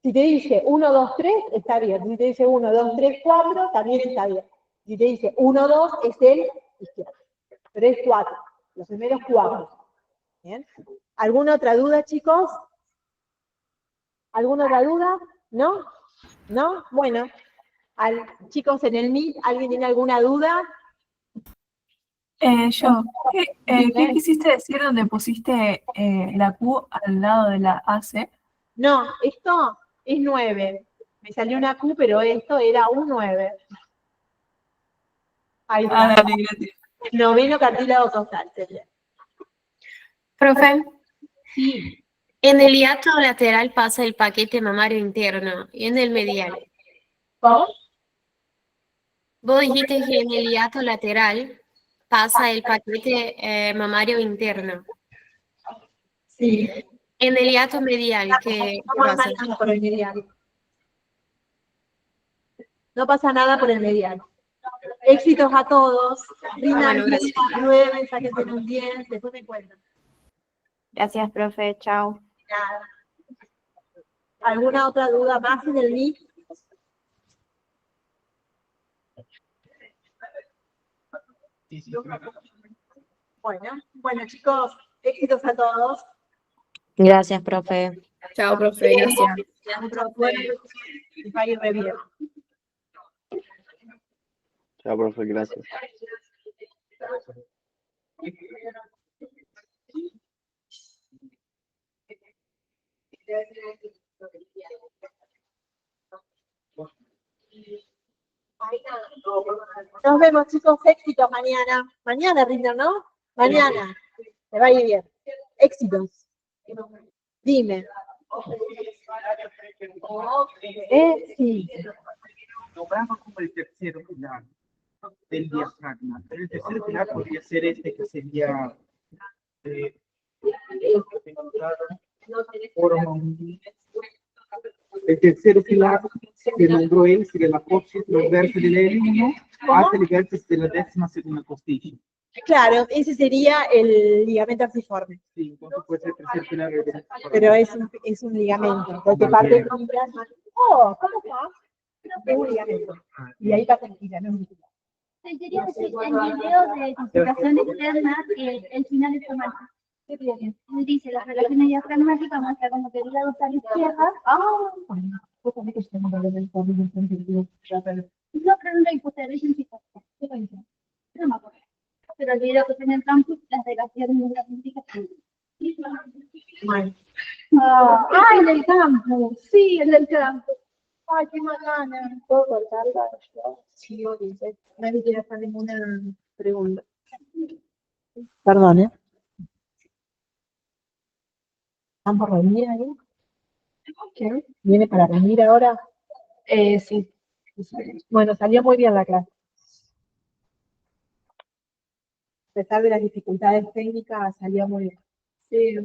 Si te dice 1, 2, 3, está bien. Si te dice 1, 2, 3, 4, también está bien. Si te dice 1, 2, es el izquierdo. 3, 4. Los primeros 4. ¿Bien? ¿Alguna otra duda, chicos? ¿Alguna otra duda? ¿No? ¿No? Bueno. Chicos, en el Meet, ¿alguien tiene alguna duda? Yo. ¿Qué quisiste decir donde pusiste la Q al lado de la AC? No, esto es 9. Me salió una Q, pero esto era un 9. Ahí está. Ah, dale, gracias. Noveno cartílago costal sería. Profe, Sí. en el hiato lateral pasa el paquete mamario interno y en el medial. ¿Cómo? Vos dijiste que en el hiato lateral pasa el paquete mamario interno. Sí. En el hiato medial, ¿qué pasa? Nada por el medial. No pasa nada por el medial. Éxitos a todos. Rindan Bueno, 9, sáquense un 10, después me cuentan. Gracias, profe. Chao. Nada. ¿Alguna otra duda más en el Meet? Bueno, chicos, éxitos a todos. Gracias, profe. Chao, profe. Gracias. Les va a ir re bien. Chao, profe, gracias. Nos vemos, chicos. Éxitos mañana. Mañana rinden, ¿no? Mañana. Te va a ir bien. Éxitos. Dime. Sí. Nombramos como el tercero final. del diafragma. Pero el tercer pilar podría ser este, que sería el tercer pilar que nombró él sería la apófisis transversa del L1 hasta el vértice de la 12ª costilla. Claro, ese sería el ligamento arciforme. Sí, entonces puede ser tercer pilar. Pero es un ligamento, porque parte fibras. Oh, ¿cómo estás? Es un ligamento. Y ahí pasa el ligamento. Sería el video de concentración externa, el final está mal. Dice, la relación diafragmática muestra como que la dorsal izquierda. No, pero no hay posterior científica. No me acuerdo. Pero el video que tiene el campus, las relaciones de la científica. El del campo. Sí, el del campo. Ay, qué macana. ¿Puedo cortarla? Sí, dice. Nadie quiere hacer ninguna pregunta. Perdón, ¿eh? ¿Están por reunir ahí? ¿Qué? ¿Viene para reunir ahora? Sí. Bueno, salió muy bien la clase. A pesar de las dificultades técnicas, salió muy bien. Sí.